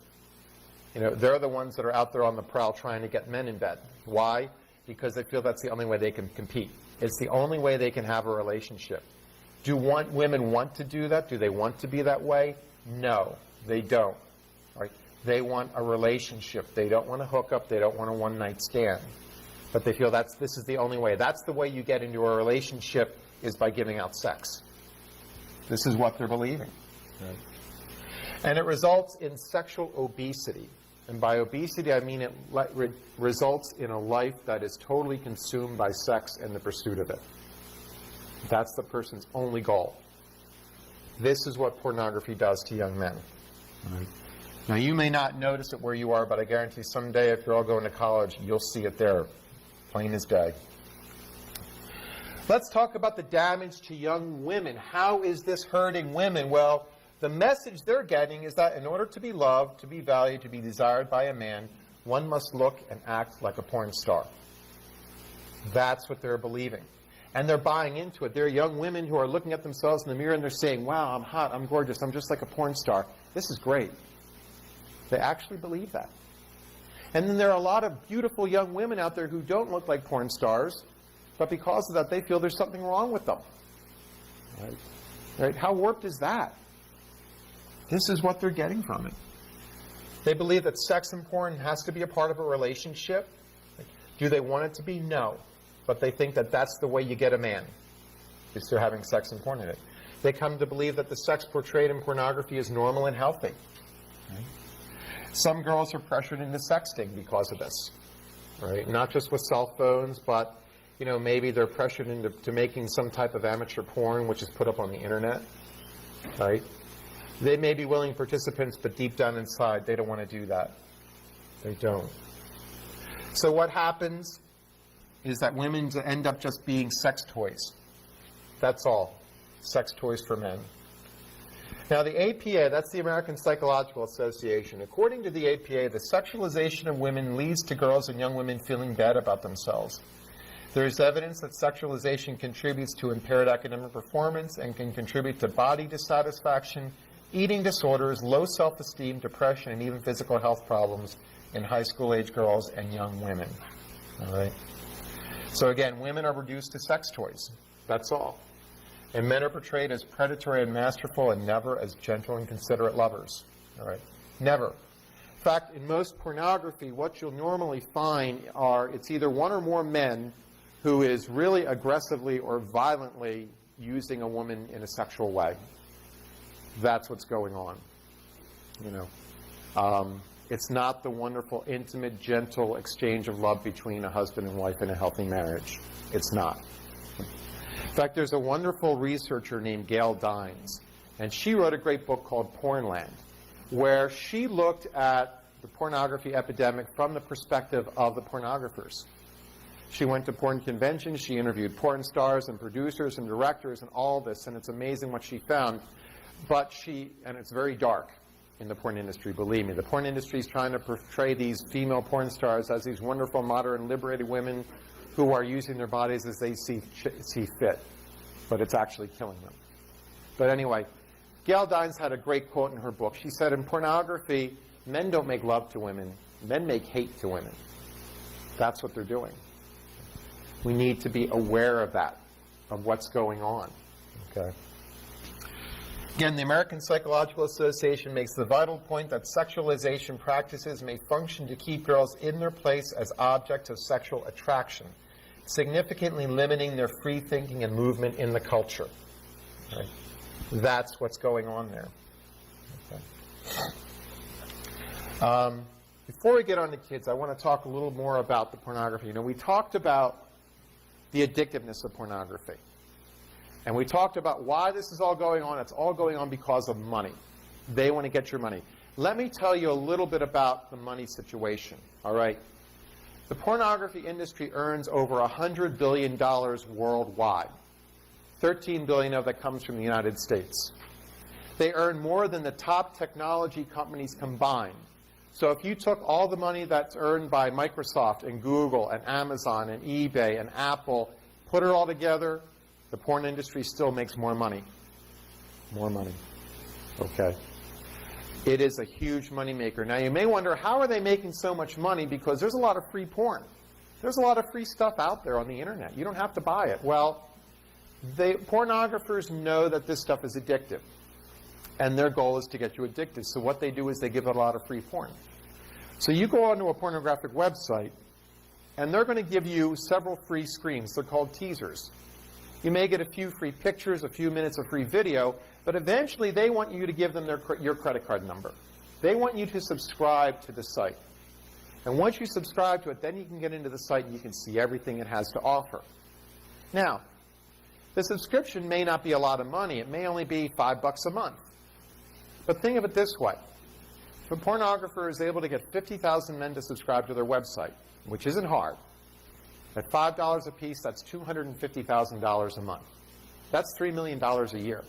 You know, they're the ones that are out there on the prowl trying to get men in bed. Why? Because they feel that's the only way they can compete. It's the only way they can have a relationship. Do women want to do that? Do they want to be that way? No, they don't. Right? They want a relationship. They don't want to hook up. They don't want a one-night stand. But they feel this is the only way. That's the way you get into a relationship, is by giving out sex. This is what they're believing. Right? And it results in sexual obesity. And by obesity, I mean it results in a life that is totally consumed by sex and the pursuit of it. That's the person's only goal. This is what pornography does to young men. Right? Now, you may not notice it where you are, but I guarantee someday if you're all going to college, you'll see it there, plain as day. Let's talk about the damage to young women. How is this hurting women? Well, the message they're getting is that in order to be loved, to be valued, to be desired by a man, one must look and act like a porn star. That's what they're believing. And they're buying into it. There are young women who are looking at themselves in the mirror and they're saying, wow, I'm hot, I'm gorgeous, I'm just like a porn star. This is great. They actually believe that. And then there are a lot of beautiful young women out there who don't look like porn stars, but because of that, they feel there's something wrong with them. Right? Right? How warped is that? This is what they're getting from it. They believe that sex and porn has to be a part of a relationship. Do they want it to be? No. But they think that that's the way you get a man, is through having sex and porn in it. They come to believe that the sex portrayed in pornography is normal and healthy. Right? Some girls are pressured into sexting because of this. Right? Not just with cell phones, but maybe they're pressured into making some type of amateur porn, which is put up on the internet. Right? They may be willing participants, but deep down inside, they don't want to do that. They don't. So what happens is that women end up just being sex toys. That's all. Sex toys for men. Now the APA, that's the American Psychological Association. According to the APA, the sexualization of women leads to girls and young women feeling bad about themselves. There is evidence that sexualization contributes to impaired academic performance and can contribute to body dissatisfaction, eating disorders, low self-esteem, depression, and even physical health problems in high school-age girls and young women. All right? So again, women are reduced to sex toys. That's all. And men are portrayed as predatory and masterful and never as gentle and considerate lovers. All right? Never. In fact, in most pornography, what you'll normally find are it's either one or more men who is really aggressively or violently using a woman in a sexual way. That's what's going on. It's not the wonderful, intimate, gentle exchange of love between a husband and wife in a healthy marriage. It's not. In fact, there's a wonderful researcher named Gail Dines, and she wrote a great book called Pornland, where she looked at the pornography epidemic from the perspective of the pornographers. She went to porn conventions, she interviewed porn stars and producers and directors and all this, and it's amazing what she found. And it's very dark in the porn industry, believe me. The porn industry is trying to portray these female porn stars as these wonderful, modern, liberated women who are using their bodies as they see fit. But it's actually killing them. But anyway, Gail Dines had a great quote in her book. She said, in pornography, men don't make love to women. Men make hate to women. That's what they're doing. We need to be aware of that, of what's going on. Okay. Again, the American Psychological Association makes the vital point that sexualization practices may function to keep girls in their place as objects of sexual attraction, significantly limiting their free thinking and movement in the culture. Right? That's what's going on there. Okay. Before we get on to kids, I want to talk a little more about the pornography. We talked about the addictiveness of pornography. And we talked about why this is all going on. It's all going on because of money. They want to get your money. Let me tell you a little bit about the money situation, all right? The pornography industry earns over $100 billion worldwide. $13 billion of that comes from the United States. They earn more than the top technology companies combined. So if you took all the money that's earned by Microsoft and Google and Amazon and eBay and Apple, put it all together, the porn industry still makes more money. More money. Okay. It is a huge moneymaker. Now you may wonder, how are they making so much money? Because there's a lot of free porn. There's a lot of free stuff out there on the internet. You don't have to buy it. Well, pornographers know that this stuff is addictive. And their goal is to get you addicted. So what they do is they give a lot of free porn. So you go onto a pornographic website, and they're going to give you several free screens. They're called teasers. You may get a few free pictures, a few minutes of free video, but eventually they want you to give them your credit card number. They want you to subscribe to the site. And once you subscribe to it, then you can get into the site and you can see everything it has to offer. Now, the subscription may not be a lot of money. It may only be $5 a month. But think of it this way. If a pornographer is able to get 50,000 men to subscribe to their website, which isn't hard, at $5 a piece, that's $250,000 a month. That's $3 million a year.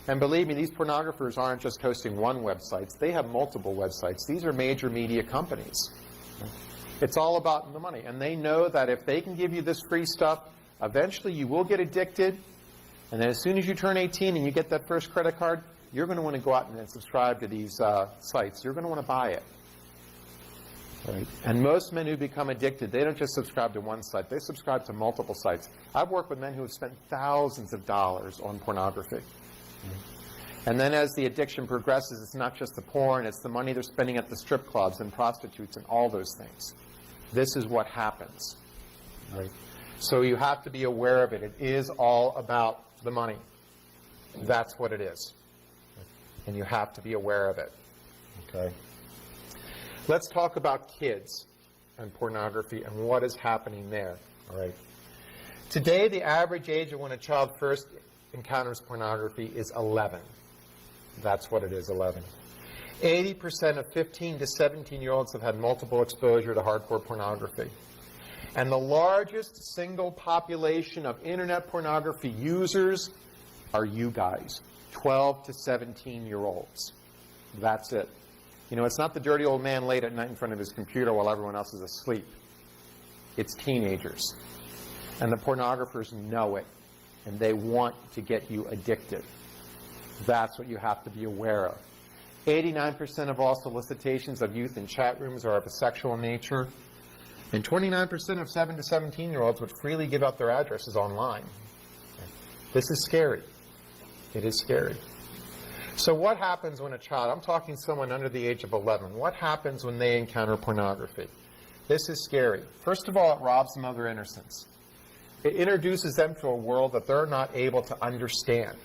And believe me, these pornographers aren't just hosting one website. They have multiple websites. These are major media companies. It's all about the money. And they know that if they can give you this free stuff, Eventually, you will get addicted, and then as soon as you turn 18 and you get that first credit card, you're going to want to go out and subscribe to these sites. You're going to want to buy it. Right? And most men who become addicted, they don't just subscribe to one site. They subscribe to multiple sites. I've worked with men who have spent thousands of dollars on pornography. And then as the addiction progresses, it's not just the porn, it's the money they're spending at the strip clubs and prostitutes and all those things. This is what happens. Right? So you have to be aware of it. It is all about the money. That's what it is. And you have to be aware of it. Okay? Let's talk about kids and pornography and what is happening there. All right. Today, the average age of when a child first encounters pornography is 11. That's what it is, 11. 80% of 15 to 17-year-olds have had multiple exposure to hardcore pornography. And the largest single population of internet pornography users are you guys, 12 to 17-year-olds. That's it. You know, it's not the dirty old man late at night in front of his computer while everyone else is asleep. It's teenagers. And the pornographers know it, and they want to get you addicted. That's what you have to be aware of. 89% of all solicitations of youth in chat rooms are of a sexual nature, and 29% of 7 to 17-year-olds would freely give out their addresses online. This is scary. It is scary. So what happens when a child, I'm talking someone under the age of 11, what happens when they encounter pornography? This is scary. First of all, it robs them of their innocence. It introduces them to a world that they're not able to understand.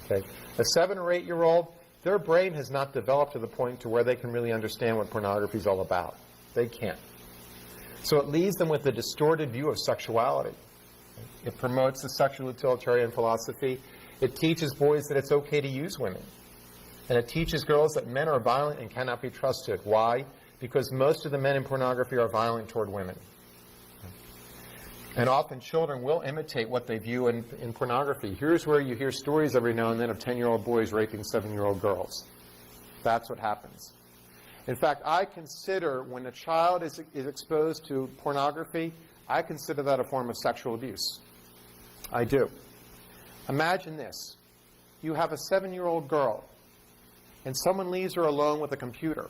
Okay? A 7 or 8-year-old, their brain has not developed to the point to where they can really understand what pornography is all about. They can't. So it leaves them with a distorted view of sexuality. It promotes the sexual utilitarian philosophy. It teaches boys that it's okay to use women. And it teaches girls that men are violent and cannot be trusted. Why? Because most of the men in pornography are violent toward women. And often children will imitate what they view in pornography. Here's where you hear stories every now and then of 10-year-old boys raping 7-year-old girls. That's what happens. In fact, I consider when a child is exposed to pornography, I consider that a form of sexual abuse. I do. Imagine this. You have a 7-year-old girl, and someone leaves her alone with a computer.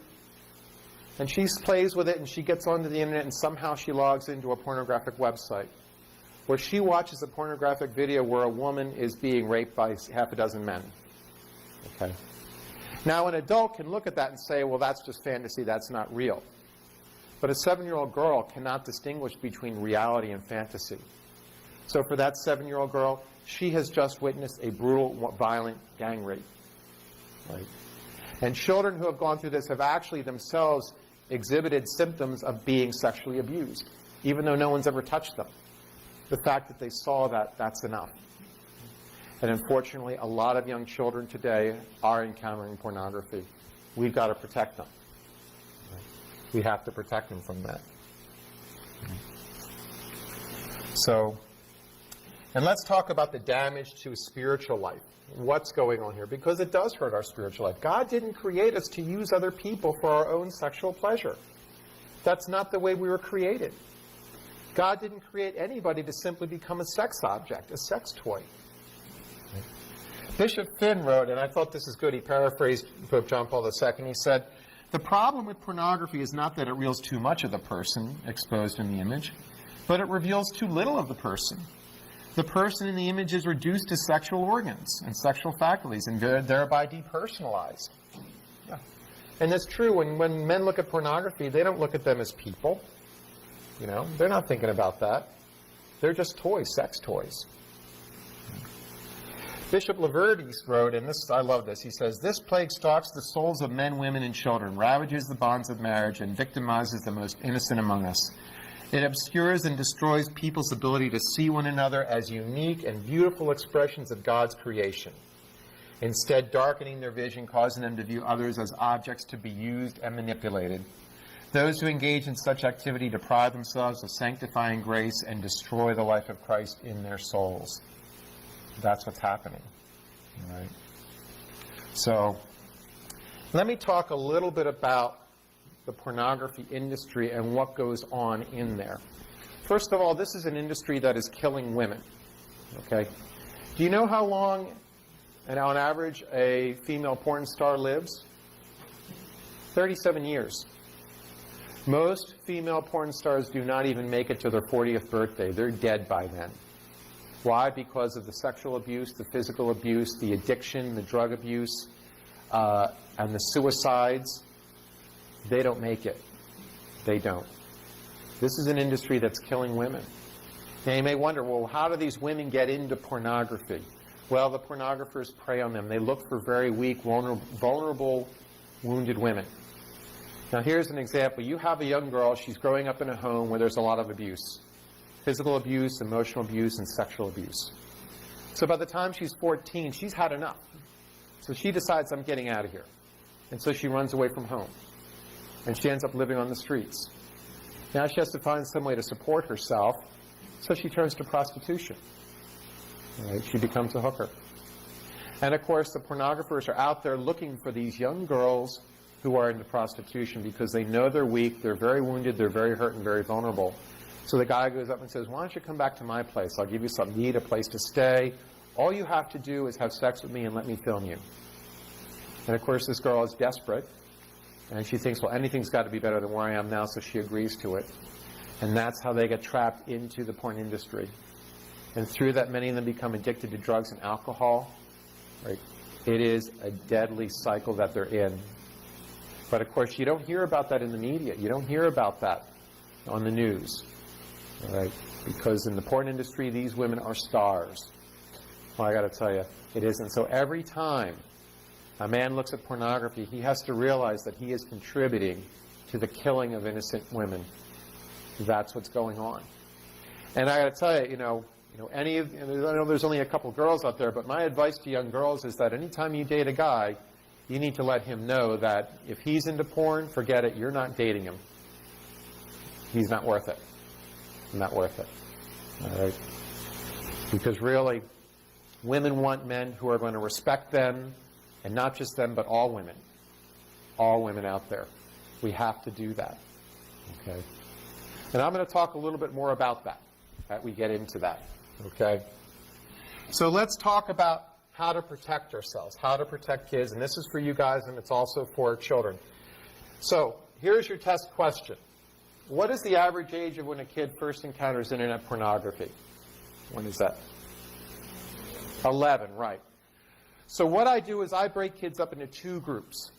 And she plays with it, and she gets onto the internet, and somehow she logs into a pornographic website where she watches a pornographic video where a woman is being raped by half a dozen men. Okay? Now, an adult can look at that and say, well, that's just fantasy, that's not real. But a 7-year-old girl cannot distinguish between reality and fantasy. So for that 7-year-old girl, she has just witnessed a brutal, violent gang rape. Right? And children who have gone through this have actually themselves exhibited symptoms of being sexually abused, even though no one's ever touched them. The fact that they saw that, that's enough. And unfortunately, a lot of young children today are encountering pornography. We've got to protect them. We have to protect them from that. So, and let's talk about the damage to spiritual life. What's going on here? Because it does hurt our spiritual life. God didn't create us to use other people for our own sexual pleasure. That's not the way we were created. God didn't create anybody to simply become a sex object, a sex toy. Bishop Finn wrote, and I thought this is good, he paraphrased Pope John Paul II, he said, the problem with pornography is not that it reveals too much of the person exposed in the image, but it reveals too little of the person. The person in the image is reduced to sexual organs and sexual faculties and thereby depersonalized. Yeah. And that's true. When men look at pornography, they don't look at them as people. You know, they're not thinking about that. They're just toys, sex toys. Bishop Laverty wrote, and this, I love this, he says, this plague stalks the souls of men, women, and children, ravages the bonds of marriage, and victimizes the most innocent among us. It obscures and destroys people's ability to see one another as unique and beautiful expressions of God's creation, instead darkening their vision, causing them to view others as objects to be used and manipulated. Those who engage in such activity deprive themselves of sanctifying grace and destroy the life of Christ in their souls. That's what's happening. All right? So, let me talk a little bit about the pornography industry and what goes on in there. First of all, this is an industry that is killing women. Okay? Do you know how long, and on average, a female porn star lives? 37 years. Most female porn stars do not even make it to their 40th birthday. They're dead by then. Why? Because of the sexual abuse, the physical abuse, the addiction, the drug abuse, and the suicides. They don't make it. They don't. This is an industry that's killing women. Now you may wonder, well, how do these women get into pornography? Well, the pornographers prey on them. They look for very weak, vulnerable, wounded women. Now here's an example. You have a young girl. She's growing up in a home where there's a lot of abuse. Physical abuse, emotional abuse, and sexual abuse. So by the time she's 14, she's had enough. So she decides, I'm getting out of here. And so she runs away from home. And she ends up living on the streets. Now she has to find some way to support herself, so she turns to prostitution. Right? She becomes a hooker. And of course, the pornographers are out there looking for these young girls who are into prostitution because they know they're weak, they're very wounded, they're very hurt and very vulnerable. So the guy goes up and says, why don't you come back to my place? I'll give you something to eat, a place to stay. All you have to do is have sex with me and let me film you. And of course, this girl is desperate. And she thinks, well, anything's got to be better than where I am now, so she agrees to it. And that's how they get trapped into the porn industry. And through that, many of them become addicted to drugs and alcohol. Right? It is a deadly cycle that they're in. But of course, you don't hear about that in the media. You don't hear about that on the news. All right? Because in the porn industry, these women are stars. Well, I got to tell you, it isn't. So every time a man looks at pornography, he has to realize that he is contributing to the killing of innocent women. That's what's going on. And I got to tell you, I know there's only a couple girls out there, but my advice to young girls is that anytime you date a guy, you need to let him know that if he's into porn, forget it, you're not dating him. He's not worth it. Not worth it. All right? Because really, women want men who are going to respect them, and not just them, but all women. All women out there. We have to do that. Okay? And I'm going to talk a little bit more about that, as we get into that. Okay? So let's talk about how to protect ourselves, how to protect kids. And this is for you guys, and it's also for children. So here's your test question. What is the average age of when a kid first encounters internet pornography? When is that? 11, right. So what I do is I break kids up into two groups.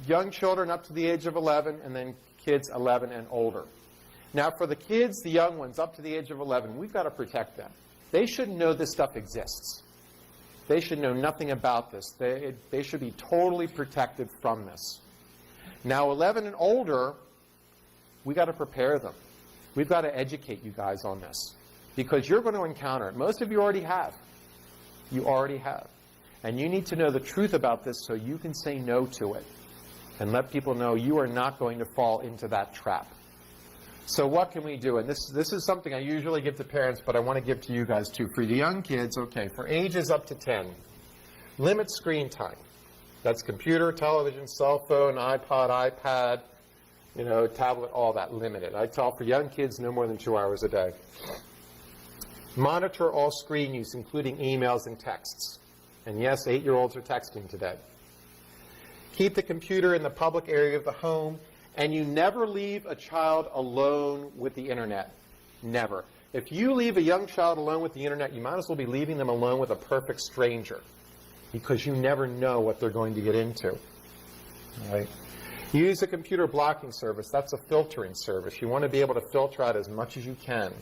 Young children up to the age of 11, and then kids 11 and older. Now for the kids, the young ones up to the age of 11, we've got to protect them. They shouldn't know this stuff exists. They should know nothing about this. They should be totally protected from this. Now 11 and older, we've got to prepare them. We've got to educate you guys on this. Because you're going to encounter it. Most of you already have. You already have. And you need to know the truth about this so you can say no to it. And let people know you are not going to fall into that trap. So what can we do? And this is something I usually give to parents, but I want to give to you guys too. For the young kids, okay, for ages up to 10, limit screen time. That's computer, television, cell phone, iPod, iPad, tablet, all that, limited. I tell for young kids no more than 2 hours a day. Monitor all screen use, including emails and texts. And yes, 8-year-olds are texting today. Keep the computer in the public area of the home, and you never leave a child alone with the internet. Never. If you leave a young child alone with the internet, you might as well be leaving them alone with a perfect stranger, because you never know what they're going to get into. All right? Use a computer blocking service. That's a filtering service. You want to be able to filter out as much as you can.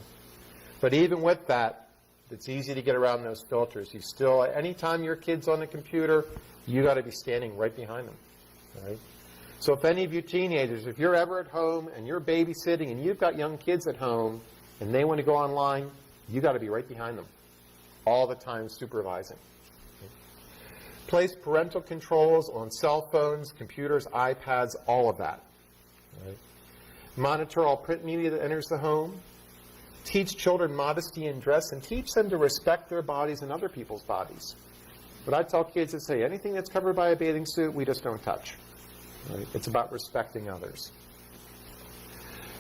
But even with that, it's easy to get around those filters. You still, anytime your kid's on the computer, you got to be standing right behind them. Right? So if any of you teenagers, if you're ever at home and you're babysitting and you've got young kids at home and they want to go online, you got to be right behind them all the time supervising. Place parental controls on cell phones, computers, iPads, all of that. Right? Monitor all print media that enters the home. Teach children modesty in dress, and teach them to respect their bodies and other people's bodies. But I tell kids to say, anything that's covered by a bathing suit, we just don't touch. Right? It's about respecting others.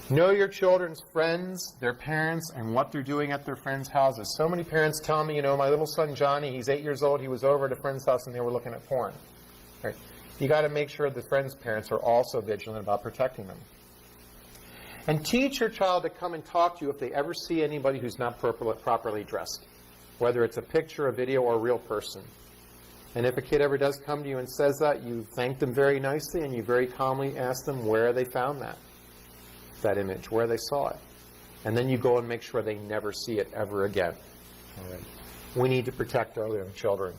Know your children's friends, their parents, and what they're doing at their friends' houses. So many parents tell me, my little son Johnny, he's 8 years old, he was over at a friend's house and they were looking at porn. Right? You got to make sure the friends' parents are also vigilant about protecting them. And teach your child to come and talk to you if they ever see anybody who's not properly dressed, whether it's a picture, a video, or a real person. And if a kid ever does come to you and says that, you thank them very nicely and you very calmly ask them where they found that image, where they saw it. And then you go and make sure they never see it ever again. All right. We need to protect our young children.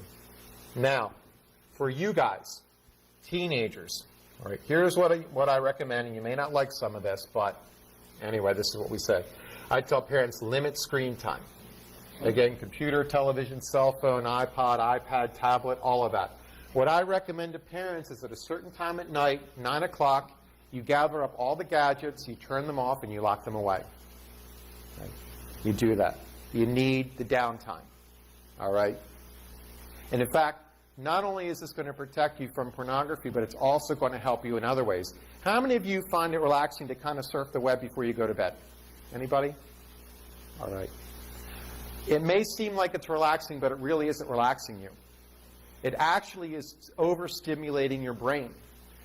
Now, for you guys, teenagers, all right, here's what I recommend, and you may not like some of this, but anyway, this is what we say. I tell parents, limit screen time. Again, computer, television, cell phone, iPod, iPad, tablet, all of that. What I recommend to parents is at a certain time at night, 9 o'clock, you gather up all the gadgets, you turn them off, and you lock them away. Right? You do that. You need the downtime. All right? And in fact, not only is this going to protect you from pornography, but it's also going to help you in other ways. How many of you find it relaxing to kind of surf the web before you go to bed? Anybody? All right. It may seem like it's relaxing, but it really isn't relaxing you. It actually is overstimulating your brain.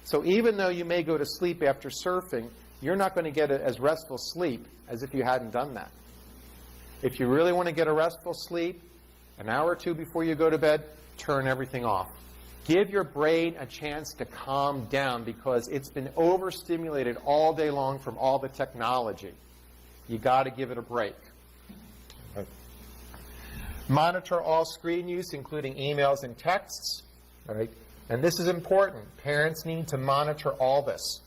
So even though you may go to sleep after surfing, you're not going to get as restful sleep as if you hadn't done that. If you really want to get a restful sleep, an hour or two before you go to bed, turn everything off. Give your brain a chance to calm down because it's been overstimulated all day long from all the technology. You got to give it a break. Okay. Monitor all screen use, including emails and texts. All right. And this is important. Parents need to monitor all this.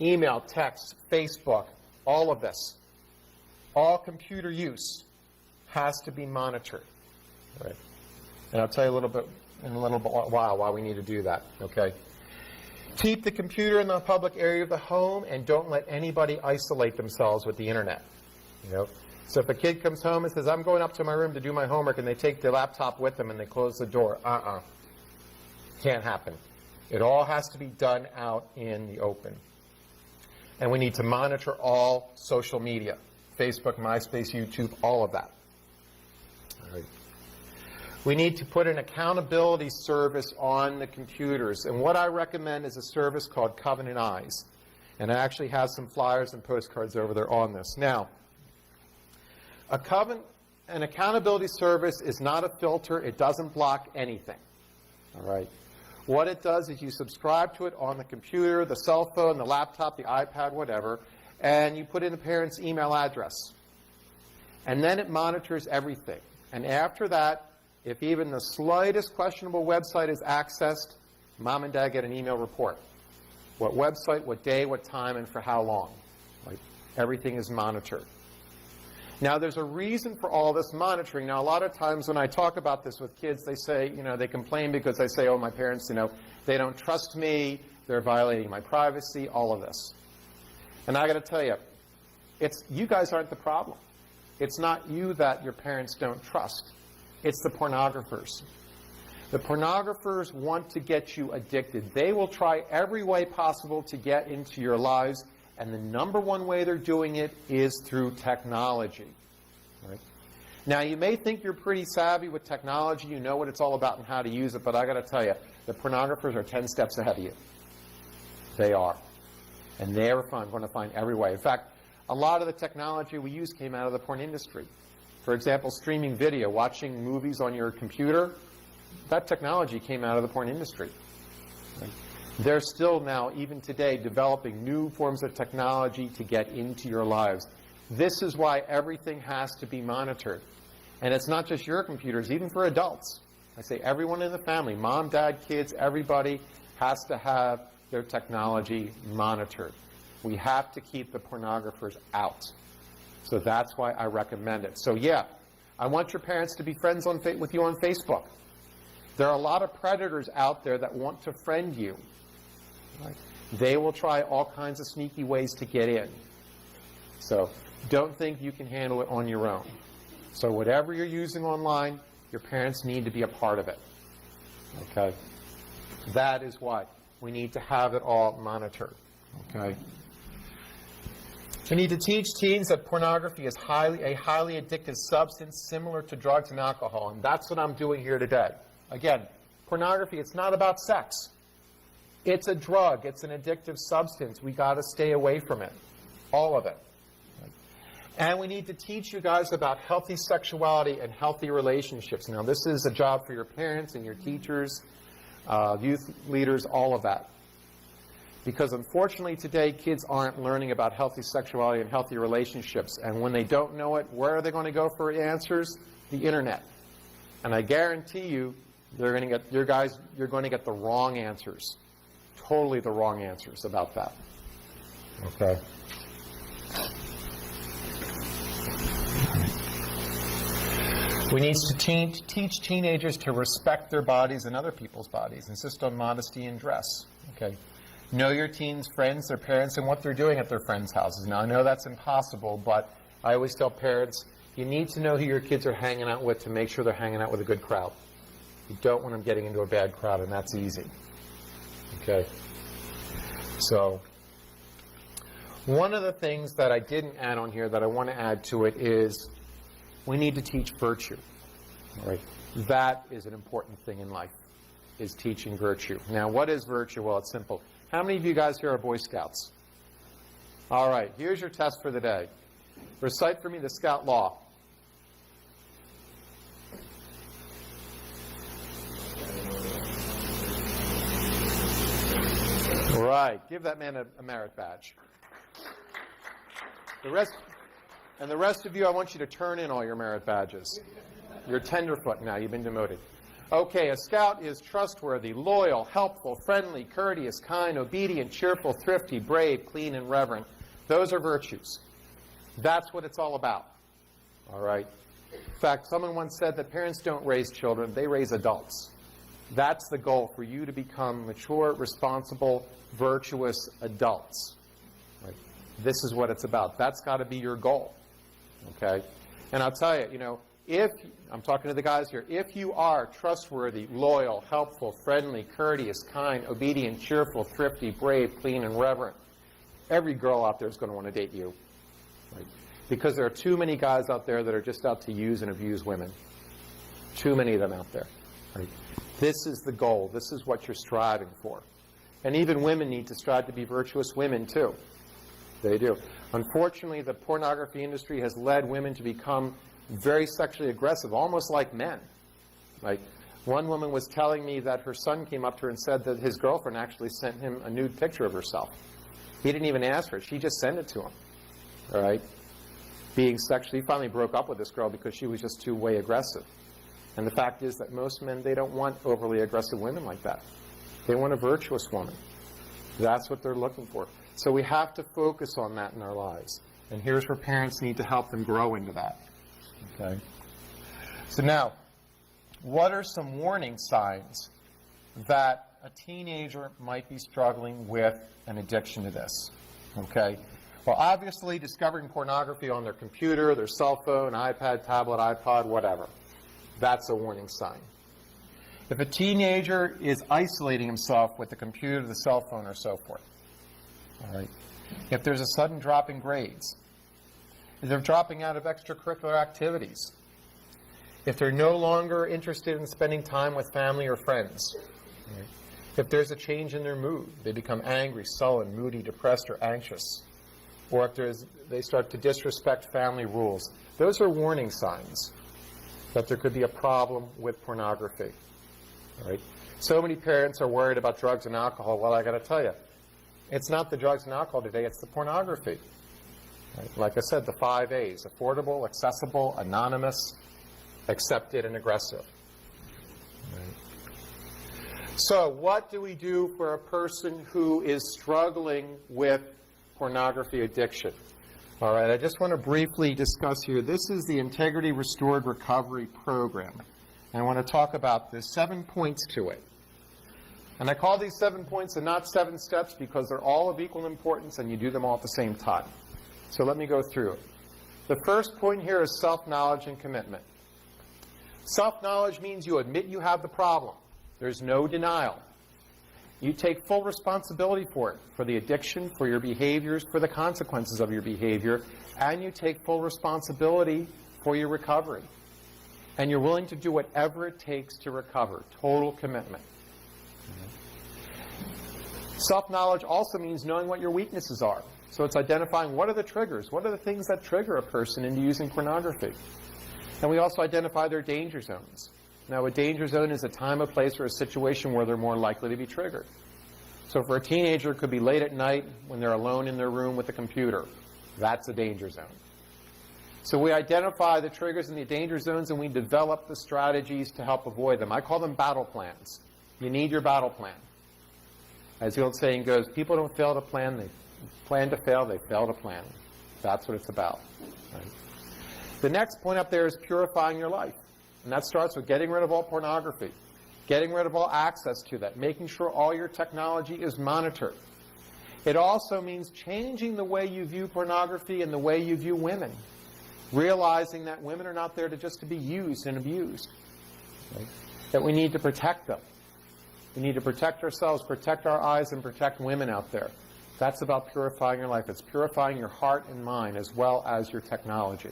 Email, text, Facebook, all of this. All computer use has to be monitored. All right. And I'll tell you a little bit in a little while why we need to do that. Okay. Keep the computer in the public area of the home and don't let anybody isolate themselves with the internet. So if a kid comes home and says, I'm going up to my room to do my homework, and they take their laptop with them and they close the door, can't happen. It all has to be done out in the open. And we need to monitor all social media, Facebook, MySpace, YouTube, all of that. All right. We need to put an accountability service on the computers. And what I recommend is a service called Covenant Eyes. And I actually have some flyers and postcards over there on this. Now, an accountability service is not a filter. It doesn't block anything. All right. What it does is you subscribe to it on the computer, the cell phone, the laptop, the iPad, whatever, and you put in the parent's email address. And then it monitors everything. And after that, if even the slightest questionable website is accessed, mom and dad get an email report. What website, what day, what time, and for how long. Right? Everything is monitored. Now, there's a reason for all this monitoring. Now, a lot of times when I talk about this with kids, they say, they complain because they say, oh, my parents, they don't trust me, they're violating my privacy, all of this. And I got to tell you, you guys aren't the problem. It's not you that your parents don't trust. It's the pornographers. The pornographers want to get you addicted. They will try every way possible to get into your lives. And the number one way they're doing it is through technology. Right? Now, you may think you're pretty savvy with technology. You know what it's all about and how to use it. But I got to tell you, the pornographers are 10 steps ahead of you. They are. And they're going to find every way. In fact, a lot of the technology we use came out of the porn industry. For example, streaming video, watching movies on your computer, that technology came out of the porn industry. Right? They're still now, even today, developing new forms of technology to get into your lives. This is why everything has to be monitored. And it's not just your computers, even for adults. I say everyone in the family, mom, dad, kids, everybody has to have their technology monitored. We have to keep the pornographers out. So that's why I recommend it. So yeah, I want your parents to be friends with you on Facebook. There are a lot of predators out there that want to friend you. Right? They will try all kinds of sneaky ways to get in. So don't think you can handle it on your own. So whatever you're using online, your parents need to be a part of it. Okay? That is why we need to have it all monitored. Okay? We need to teach teens that pornography is a highly addictive substance similar to drugs and alcohol, and that's what I'm doing here today. Again, pornography, it's not about sex. It's a drug. It's an addictive substance. We got to stay away from it, all of it. And we need to teach you guys about healthy sexuality and healthy relationships. Now, this is a job for your parents and your teachers, youth leaders, all of that. Because unfortunately today, kids aren't learning about healthy sexuality and healthy relationships. And when they don't know it, where are they going to go for answers? The internet. And I guarantee you, you're going to get the wrong answers. Totally the wrong answers about that. Okay. We need to teach teenagers to respect their bodies and other people's bodies. Insist on modesty and dress. Okay. Know your teens' friends, their parents, and what they're doing at their friends' houses. Now, I know that's impossible, but I always tell parents, you need to know who your kids are hanging out with to make sure they're hanging out with a good crowd. You don't want them getting into a bad crowd, and that's easy. Okay? So, one of the things that I didn't add on here that I want to add to it is we need to teach virtue. All right? That is an important thing in life, is teaching virtue. Now, what is virtue? Well, it's simple. How many of you guys here are Boy Scouts? All right, here's your test for the day. Recite for me the Scout Law. All right, give that man a merit badge. The rest of you, I want you to turn in all your merit badges. You're tenderfoot now, you've been demoted. Okay, a scout is trustworthy, loyal, helpful, friendly, courteous, kind, obedient, cheerful, thrifty, brave, clean, and reverent. Those are virtues. That's what it's all about. All right? In fact, someone once said that parents don't raise children, they raise adults. That's the goal, for you to become mature, responsible, virtuous adults. Right? This is what it's about. That's got to be your goal. Okay? And I'll tell you, if, I'm talking to the guys here, if you are trustworthy, loyal, helpful, friendly, courteous, kind, obedient, cheerful, thrifty, brave, clean, and reverent, every girl out there is going to want to date you. Right? Because there are too many guys out there that are just out to use and abuse women. Too many of them out there. Right? This is the goal. This is what you're striving for. And even women need to strive to be virtuous women, too. They do. Unfortunately, the pornography industry has led women to become very sexually aggressive, almost like men. Like, one woman was telling me that her son came up to her and said that his girlfriend actually sent him a nude picture of herself. He didn't even ask her. She just sent it to him. All right? Being sexually, he finally broke up with this girl because she was just too way aggressive. And the fact is that most men, they don't want overly aggressive women like that. They want a virtuous woman. That's what they're looking for. So we have to focus on that in our lives. And here's where parents need to help them grow into that. Okay. So now, what are some warning signs that a teenager might be struggling with an addiction to this? Okay. Well, obviously, discovering pornography on their computer, their cell phone, iPad, tablet, iPod, whatever. That's a warning sign. If a teenager is isolating himself with the computer, the cell phone, or so forth. All right. If there's a sudden drop in grades. If they're dropping out of extracurricular activities. If they're no longer interested in spending time with family or friends. Right? If there's a change in their mood, they become angry, sullen, moody, depressed, or anxious. Or if they start to disrespect family rules. Those are warning signs that there could be a problem with pornography. All right? So many parents are worried about drugs and alcohol. Well, I got to tell you, it's not the drugs and alcohol today, it's the pornography. Right? Like I said, the 5 A's: affordable, accessible, anonymous, accepted, and aggressive. Right? So what do we do for a person who is struggling with pornography addiction? All right, I just want to briefly discuss here. This is the Integrity Restored Recovery Program. And I want to talk about the 7 points to it. And I call these 7 points and not 7 steps because they're all of equal importance and you do them all at the same time. So let me go through it. The first point here is self-knowledge and commitment. Self-knowledge means you admit you have the problem. There's no denial. You take full responsibility for it, for the addiction, for your behaviors, for the consequences of your behavior, and you take full responsibility for your recovery. And you're willing to do whatever it takes to recover. Total commitment. Self-knowledge also means knowing what your weaknesses are. So it's identifying what are the triggers, what are the things that trigger a person into using pornography. And we also identify their danger zones. Now, a danger zone is a time, a place, or a situation where they're more likely to be triggered. So for a teenager, it could be late at night when they're alone in their room with a computer. That's a danger zone. So we identify the triggers and the danger zones, and we develop the strategies to help avoid them. I call them battle plans. You need your battle plan. As the old saying goes, people don't fail to plan, they plan to fail, they fail to plan. That's what it's about. Right? The next point up there is purifying your life. And that starts with getting rid of all pornography, getting rid of all access to that, making sure all your technology is monitored. It also means changing the way you view pornography and the way you view women, realizing that women are not there just to be used and abused, right? That we need to protect them. We need to protect ourselves, protect our eyes, and protect women out there. That's about purifying your life. It's purifying your heart and mind as well as your technology.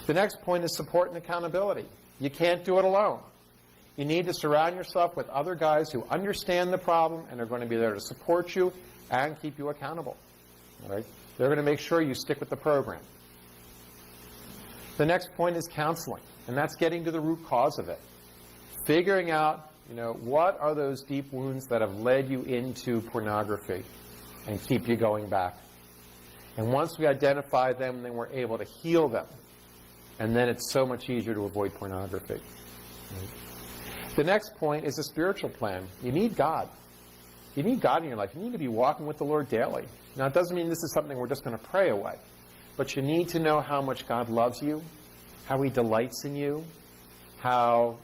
The next point is support and accountability. You can't do it alone. You need to surround yourself with other guys who understand the problem and are going to be there to support you and keep you accountable. All right? They're going to make sure you stick with the program. The next point is counseling, and that's getting to the root cause of it. Figuring out, what are those deep wounds that have led you into pornography and keep you going back. And once we identify them, then we're able to heal them. And then it's so much easier to avoid pornography. Right? The next point is a spiritual plan. You need God. You need God in your life. You need to be walking with the Lord daily. Now, it doesn't mean this is something we're just going to pray away. But you need to know how much God loves you, how He delights in you, how,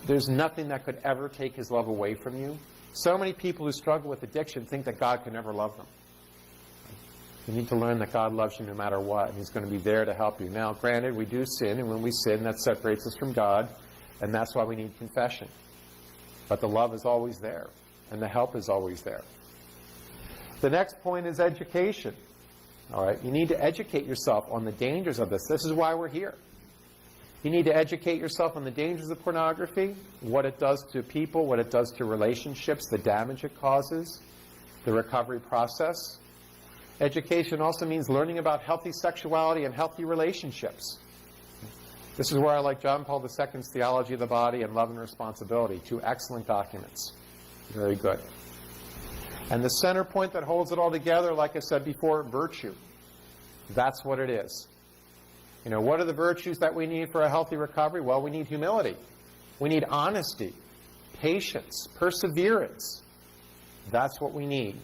there's nothing that could ever take His love away from you. So many people who struggle with addiction think that God can never love them. You need to learn that God loves you no matter what, and He's going to be there to help you. Now, granted, we do sin, and when we sin, that separates us from God, and that's why we need confession. But the love is always there, and the help is always there. The next point is education. All right, you need to educate yourself on the dangers of this. This is why we're here. You need to educate yourself on the dangers of pornography, what it does to people, what it does to relationships, the damage it causes, the recovery process. Education also means learning about healthy sexuality and healthy relationships. This is where I like John Paul II's Theology of the Body and Love and Responsibility, 2 excellent documents. Very good. And the center point that holds it all together, like I said before, virtue. That's what it is. What are the virtues that we need for a healthy recovery? Well, we need humility. We need honesty, patience, perseverance. That's what we need.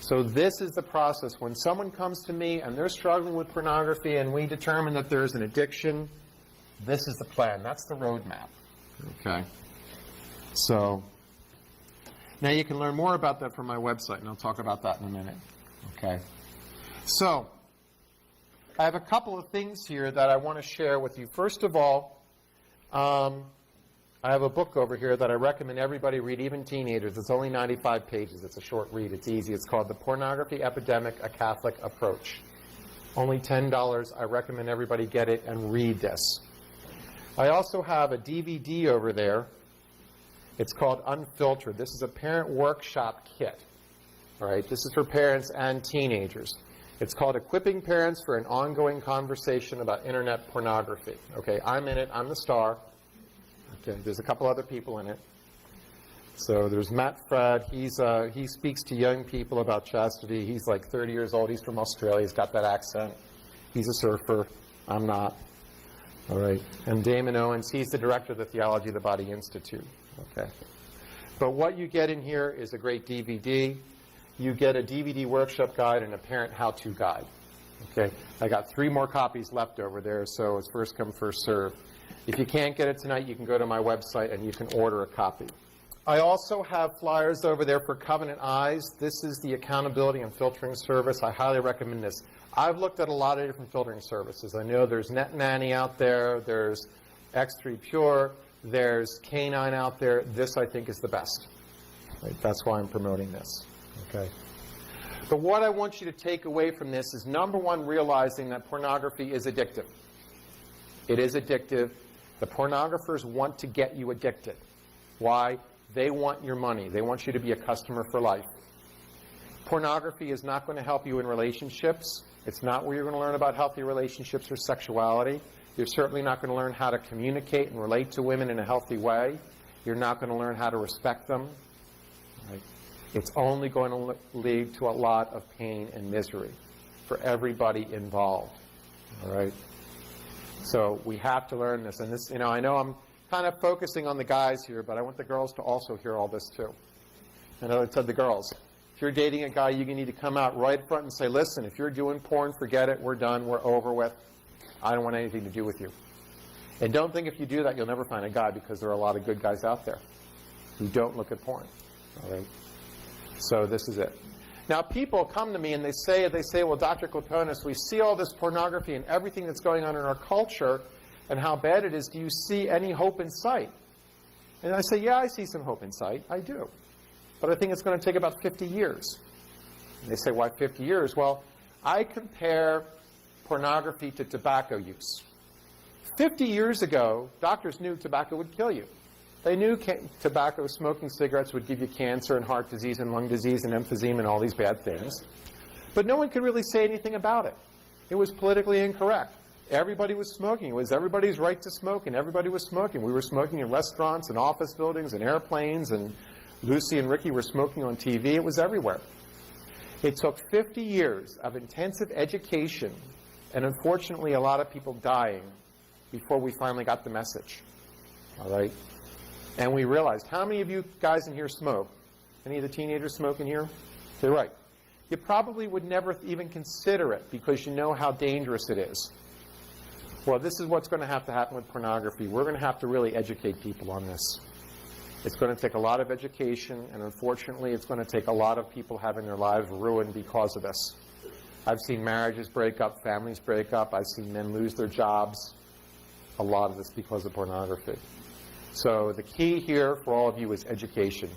So this is the process. When someone comes to me and they're struggling with pornography and we determine that there's an addiction, this is the plan. That's the roadmap. Okay. So now you can learn more about that from my website, and I'll talk about that in a minute. Okay. So I have a couple of things here that I want to share with you. First of all, I have a book over here that I recommend everybody read, even teenagers. It's only 95 pages. It's a short read. It's easy. It's called The Pornography Epidemic, A Catholic Approach. Only $10. I recommend everybody get it and read this. I also have a DVD over there. It's called Unfiltered. This is a parent workshop kit. All right, this is for parents and teenagers. It's called Equipping Parents for an Ongoing Conversation About Internet Pornography. Okay, I'm in it. I'm the star. Okay, there's a couple other people in it. So there's Matt Fred. He speaks to young people about chastity. He's like 30 years old. He's from Australia. He's got that accent. He's a surfer. I'm not. All right. And Damon Owens, he's the director of the Theology of the Body Institute. Okay. But what you get in here is a great DVD. You get a DVD workshop guide and a parent how-to guide. Okay. I got 3 more copies left over there, so it's first come, first serve. If you can't get it tonight, you can go to my website and you can order a copy. I also have flyers over there for Covenant Eyes. This is the accountability and filtering service. I highly recommend this. I've looked at a lot of different filtering services. I know there's Net Nanny out there. There's X3 Pure. There's canine out there. This, I think, is the best. Right? That's why I'm promoting this. Okay. But what I want you to take away from this is, number one, realizing that pornography is addictive. It is addictive. The pornographers want to get you addicted. Why? They want your money. They want you to be a customer for life. Pornography is not going to help you in relationships. It's not where you're going to learn about healthy relationships or sexuality. You're certainly not going to learn how to communicate and relate to women in a healthy way. You're not going to learn how to respect them. Right? It's only going to lead to a lot of pain and misery for everybody involved. All right? So we have to learn this. And this, you know, I know I'm kind of focusing on the guys here, but I want the girls to also hear all this too. And I said the girls, if you're dating a guy, you need to come out right front and say, listen, if you're doing porn, forget it. We're done. We're over with. I don't want anything to do with you. And don't think if you do that, you'll never find a guy, because there are a lot of good guys out there who don't look at porn. All right? So this is it. Now, people come to me and they say, well, Dr. Klatonis, we see all this pornography and everything that's going on in our culture and how bad it is. Do you see any hope in sight? And I say, yeah, I see some hope in sight. I do. But I think it's going to take about 50 years. And they say, why 50 years? Well, I compare pornography to tobacco use. 50 years ago, doctors knew tobacco would kill you. They knew tobacco, smoking cigarettes would give you cancer and heart disease and lung disease and emphysema and all these bad things. But no one could really say anything about it. It was politically incorrect. Everybody was smoking. It was everybody's right to smoke, and everybody was smoking. We were smoking in restaurants and office buildings and airplanes, and Lucy and Ricky were smoking on TV. It was everywhere. It took 50 years of intensive education and, unfortunately, a lot of people dying before we finally got the message. All right? And we realized, how many of you guys in here smoke? Any of the teenagers smoke in here? They're right. You probably would never even consider it because you know how dangerous it is. Well, this is what's going to have to happen with pornography. We're going to have to really educate people on this. It's going to take a lot of education, and unfortunately, it's going to take a lot of people having their lives ruined because of this. I've seen marriages break up, families break up. I've seen men lose their jobs. A lot of this because of pornography. So the key here for all of you is education,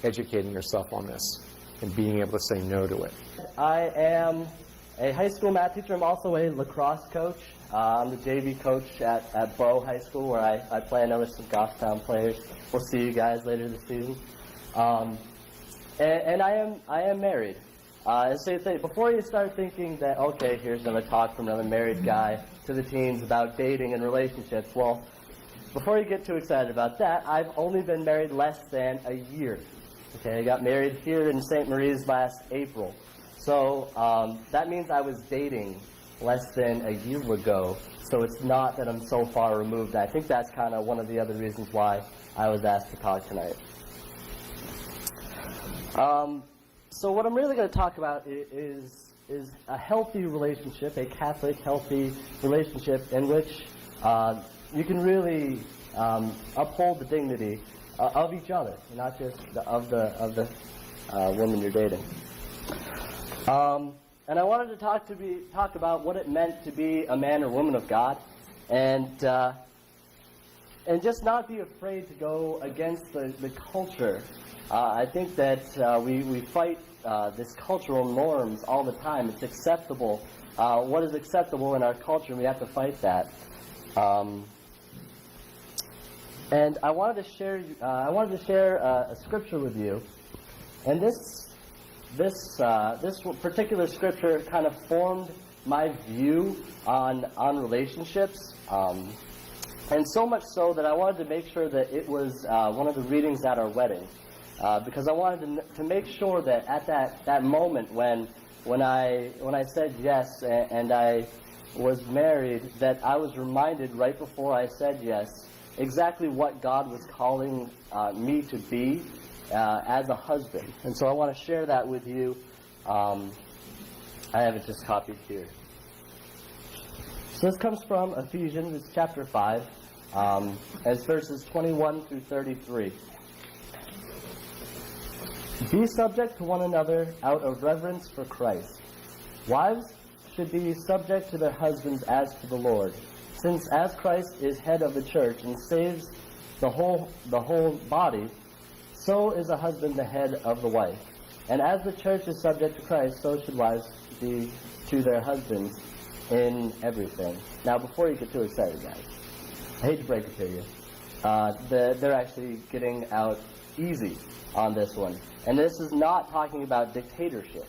educating yourself on this and being able to say no to it. I am a high school math teacher. I'm also a lacrosse coach. I'm the JV coach at Bow High School, where I play. I know there's some Goffstown players. We'll see you guys later this season. And I am married. So before you start thinking that, okay, here's another talk from another married guy to the teens about dating and relationships, well, before you get too excited about that, I've only been married less than a year. Okay, I got married here in St. Marie's last April. So that means I was dating less than a year ago. So it's not that I'm so far removed. I think that's kind of one of the other reasons why I was asked to talk tonight. So what I'm really going to talk about is a healthy relationship, a Catholic healthy relationship in which you can really uphold the dignity of each other, not just of the woman you're dating. And I wanted to talk about what it meant to be a man or woman of God, and just not be afraid to go against the culture. I think that we fight this cultural norms all the time. It's acceptable. What is acceptable in our culture, and we have to fight that. And I wanted to share a scripture with you, and this particular scripture kind of formed my view on relationships, and so much so that I wanted to make sure that it was one of the readings at our wedding, because I wanted to make sure that at that moment when I said yes and I was married, that I was reminded right before I said yes exactly what God was calling me to be as a husband. And so I want to share that with you. I have it just copied here. So this comes from Ephesians, it's chapter 5, and it's verses 21 through 33. Be subject to one another out of reverence for Christ. Wives should be subject to their husbands as to the Lord. Since as Christ is head of the church and saves the whole body, so is a husband the head of the wife. And as the church is subject to Christ, so should wives be to their husbands in everything. Now, before you get too excited, guys, I hate to break it to you, they're actually getting out easy on this one. And this is not talking about dictatorship.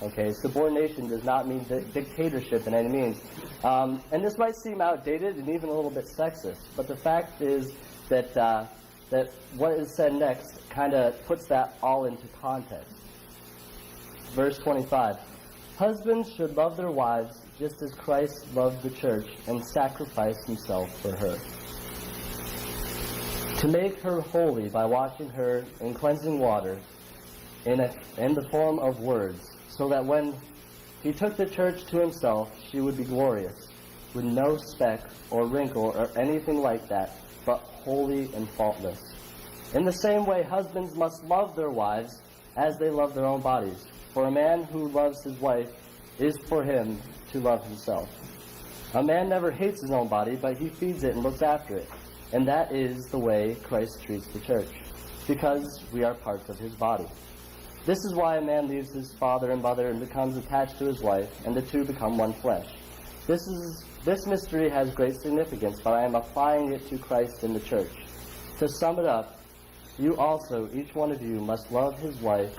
Okay, subordination does not mean dictatorship in any means. And this might seem outdated and even a little bit sexist, but the fact is that that what is said next kind of puts that all into context. Verse 25, husbands should love their wives just as Christ loved the church and sacrificed himself for her, to make her holy by washing her in cleansing water in the form of words, so that when he took the church to himself, she would be glorious, with no speck or wrinkle or anything like that, but holy and faultless. In the same way, husbands must love their wives as they love their own bodies. For a man who loves his wife is for him to love himself. A man never hates his own body, but he feeds it and looks after it. And that is the way Christ treats the church, because we are parts of his body. This is why a man leaves his father and mother and becomes attached to his wife, and the two become one flesh. This mystery has great significance, but I am applying it to Christ and the church. To sum it up, you also, each one of you, must love his wife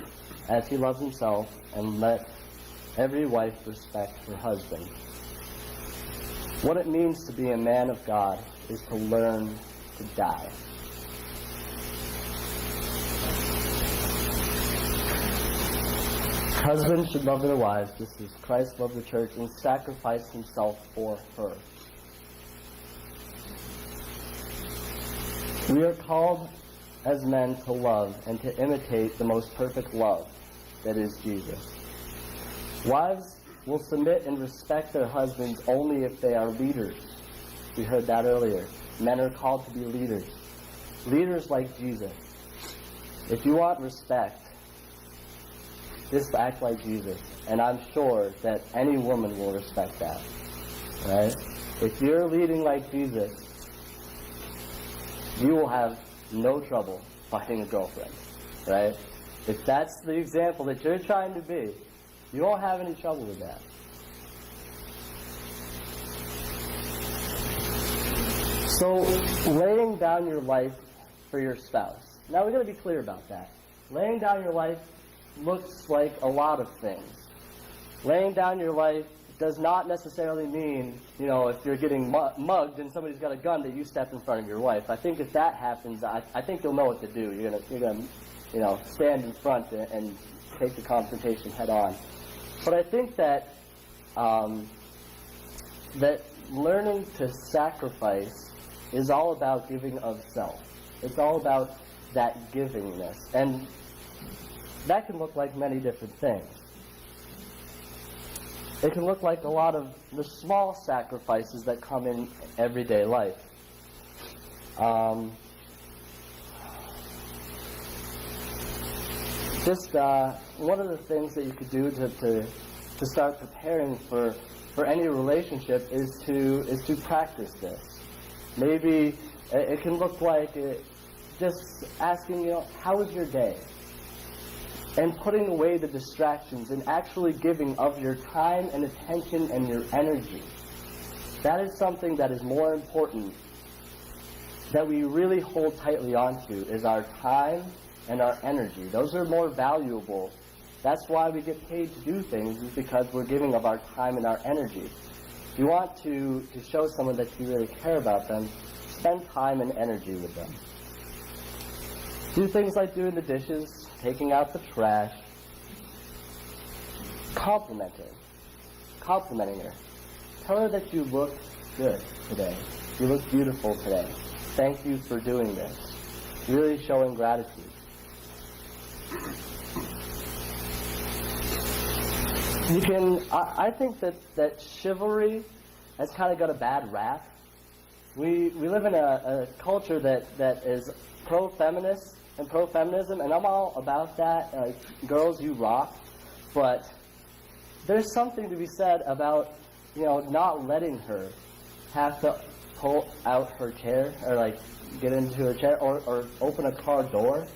as he loves himself, and let every wife respect her husband. What it means to be a man of God is to learn to die. Husbands should love their wives just as Christ loved the church and sacrificed himself for her. We are called as men to love and to imitate the most perfect love, that is Jesus. Wives will submit and respect their husbands only if they are leaders. We heard that earlier. Men are called to be leaders. Leaders like Jesus. If you want respect, just act like Jesus. And I'm sure that any woman will respect that. Right? If you're leading like Jesus, you will have no trouble finding a girlfriend. Right? If that's the example that you're trying to be, you won't have any trouble with that. So, laying down your life for your spouse. Now, we're going to be clear about that. Laying down your life looks like a lot of things. Laying down your life does not necessarily mean, if you're getting mugged and somebody's got a gun, that you step in front of your wife. I think if that happens, I think you'll know what to do. You're gonna stand in front and take the confrontation head on. But I think that that learning to sacrifice is all about giving of self. It's all about that givingness. And that can look like many different things. It can look like a lot of the small sacrifices that come in everyday life. One of the things that you could do to start preparing for any relationship is to practice this. Maybe it can look like just asking, how was your day? And putting away the distractions and actually giving of your time and attention and your energy. That is something that is more important, that we really hold tightly onto, is our time and our energy. Those are more valuable. That's why we get paid to do things, is because we're giving of our time and our energy. If you want to show someone that you really care about them, spend time and energy with them. Do things like doing the dishes, taking out the trash, complimenting her. Tell her that you look good today. You look beautiful today. Thank you for doing this. Really showing gratitude. I think that chivalry has kind of got a bad rap. We live in a culture that is pro-feminist and pro-feminism, and I'm all about that. Girls, you rock. But there's something to be said about, not letting her have to pull out her chair or like get into her chair or open a car door.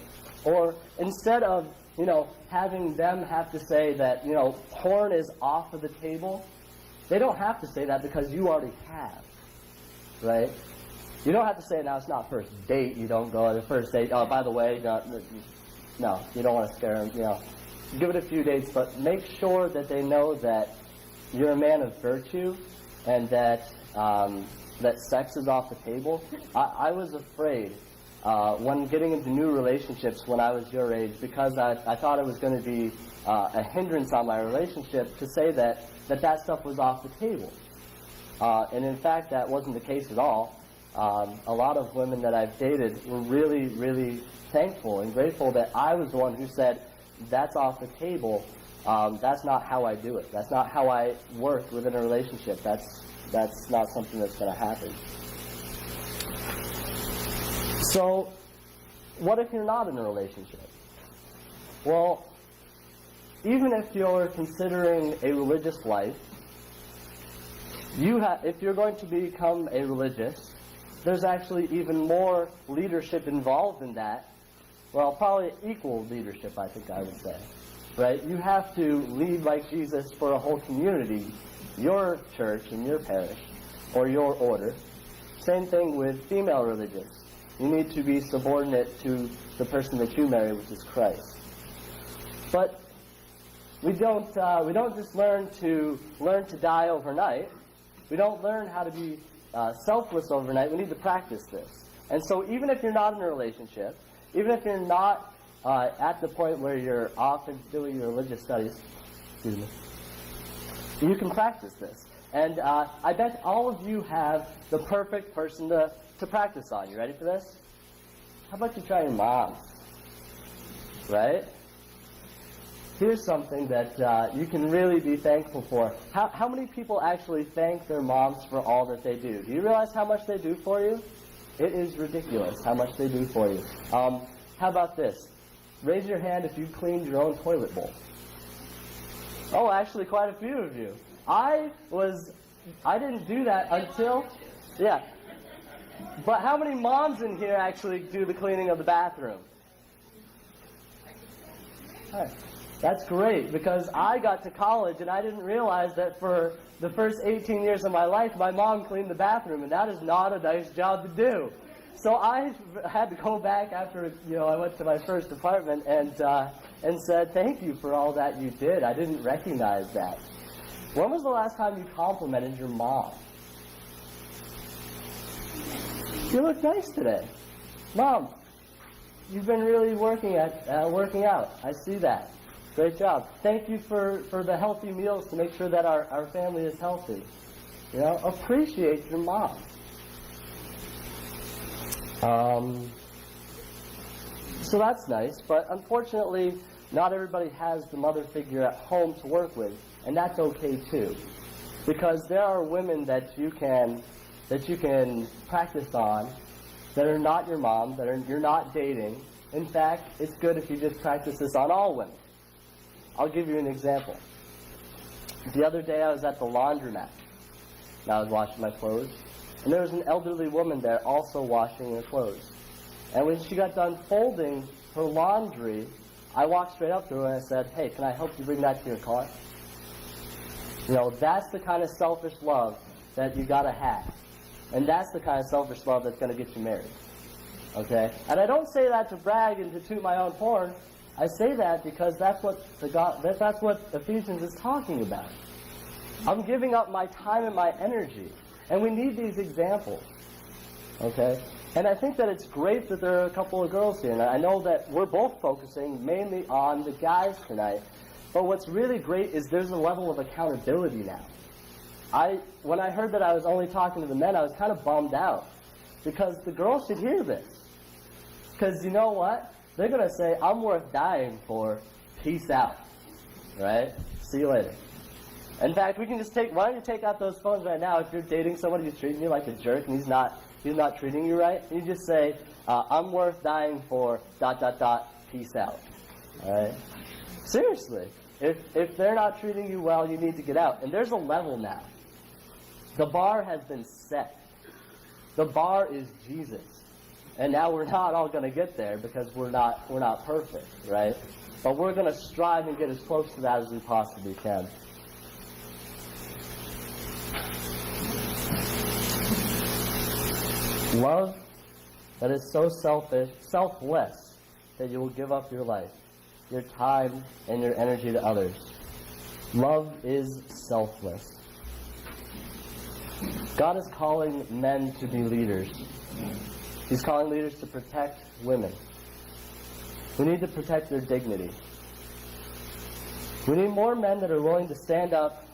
Or instead of, having them have to say that, porn is off of the table, they don't have to say that because you already have, right? You don't have to say, now it's not first date, you don't go on the first date, oh, by the way, no, you don't want to scare them, Give it a few dates, but make sure that they know that you're a man of virtue and that that sex is off the table. I was afraid when getting into new relationships when I was your age, because I thought it was going to be a hindrance on my relationship to say that stuff was off the table. And in fact, that wasn't the case at all. A lot of women that I've dated were really, really thankful and grateful that I was the one who said, that's off the table. That's not how I do it. That's not how I work within a relationship. That's not something that's going to happen. So, what if you're not in a relationship? Well, even if you're considering a religious life, if you're going to become a religious, there's actually even more leadership involved in that. Well, probably equal leadership, I think I would say. Right? You have to lead like Jesus for a whole community, your church and your parish, or your order. Same thing with female religious. You need to be subordinate to the person that you marry, which is Christ. But we don't just learn to die overnight. We don't learn how to be selfless overnight. We need to practice this. And so even if you're not in a relationship, even if you're not at the point where you're off and doing your religious studies, you can practice this. And I bet all of you have the perfect person to practice on. You ready for this? How about you try your mom? Right? Here's something that you can really be thankful for. How many people actually thank their moms for all that they do? Do you realize how much they do for you? It is ridiculous how much they do for you. How about this? Raise your hand if you cleaned your own toilet bowl. Oh, actually quite a few of you. I didn't do that until, yeah. But how many moms in here actually do the cleaning of the bathroom? All right. That's great, because I got to college and I didn't realize that for the first 18 years of my life, my mom cleaned the bathroom, and that is not a nice job to do. So I had to go back after, I went to my first apartment and said, thank you for all that you did. I didn't recognize that. When was the last time you complimented your mom? You look nice today. Mom, you've been really working out. I see that. Great job. Thank you for the healthy meals to make sure that our family is healthy. Appreciate your mom. So that's nice, but unfortunately, not everybody has the mother figure at home to work with, and that's okay too, because there are women that you can practice on that are not your mom, you're not dating. In fact, it's good if you just practice this on all women. I'll give you an example. The other day I was at the laundromat, and I was washing my clothes, and there was an elderly woman there also washing her clothes. And when she got done folding her laundry, I walked straight up to her and I said, hey, can I help you bring that to your car? That's the kind of selfish love that you got to have. And that's the kind of selfish love that's going to get you married. Okay? And I don't say that to brag and to toot my own horn. I say that because that's what Ephesians is talking about. I'm giving up my time and my energy. And we need these examples. Okay? And I think that it's great that there are a couple of girls here. And I know that we're both focusing mainly on the guys tonight. But what's really great is there's a level of accountability now. When I heard that I was only talking to the men, I was kind of bummed out. Because the girls should hear this. Because you know what? They're going to say, I'm worth dying for. Peace out. Right? See you later. In fact, we can just why don't you take out those phones right now? If you're dating someone who's treating you like a jerk and he's not treating you right, you just say, I'm worth dying for, ... peace out. All right? Seriously. If they're not treating you well, you need to get out. And there's a level now. The bar has been set. The bar is Jesus. And now we're not all going to get there because we're not perfect, right? But we're going to strive and get as close to that as we possibly can. Love that is so selfless that you will give up your life, your time, and your energy to others. Love is selfless. God is calling men to be leaders. He's calling leaders to protect women. We need to protect their dignity. We need more men that are willing to stand up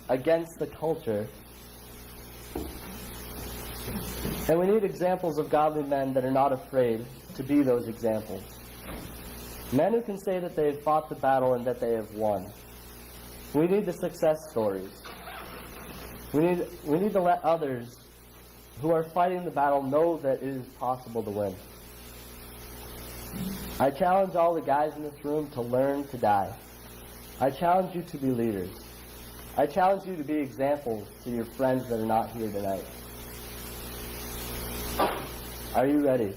against the culture. And we need examples of godly men that are not afraid to be those examples. Men who can say that they have fought the battle and that they have won. We need the success stories. We need to let others who are fighting the battle know that it is possible to win. I challenge all the guys in this room to learn to die. I challenge you to be leaders. I challenge you to be examples to your friends that are not here tonight. Are you ready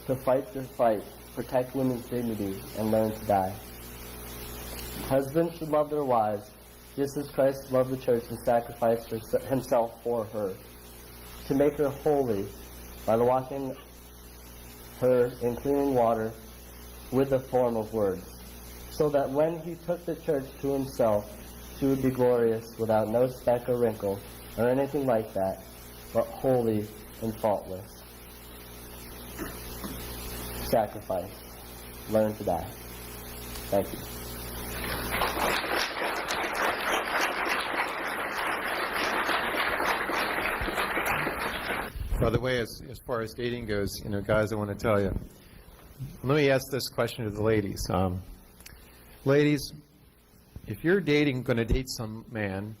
to fight the fight, protect women's dignity, and learn to die? Husbands should love their wives, just as Christ loved the church and sacrificed himself for her, to make her holy by washing her in clean water with the form of words, so that when he took the church to himself, she would be glorious, without no speck or wrinkle or anything like that, but holy and faultless. Sacrifice. Learn to die. Thank you. By the way, as far as dating goes, guys, I want to tell you, let me ask this question to the ladies. Ladies, if you're going to date some man,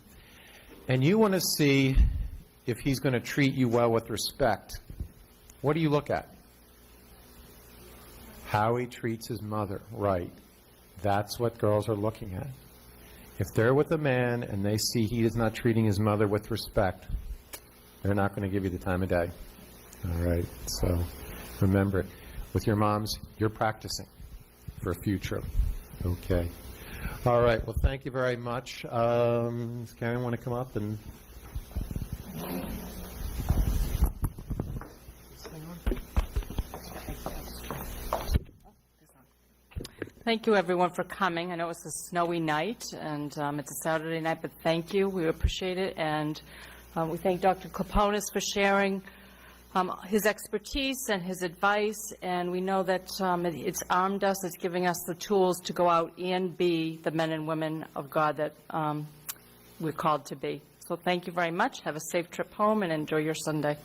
and you want to see if he's going to treat you well with respect, what do you look at? How he treats his mother. Right. That's what girls are looking at. If they're with a man and they see he is not treating his mother with respect, they're not going to give you the time of day. All right. So remember, with your moms, you're practicing for future. Okay. All right. Well, thank you very much. Does Karen want to come up and... Thank you, everyone, for coming. I know it's a snowy night, and it's a Saturday night, but thank you. We appreciate it, and we thank Dr. Kloponis for sharing his expertise and his advice, and we know that it's armed us, it's giving us the tools to go out and be the men and women of God that we're called to be. So thank you very much. Have a safe trip home, and enjoy your Sunday.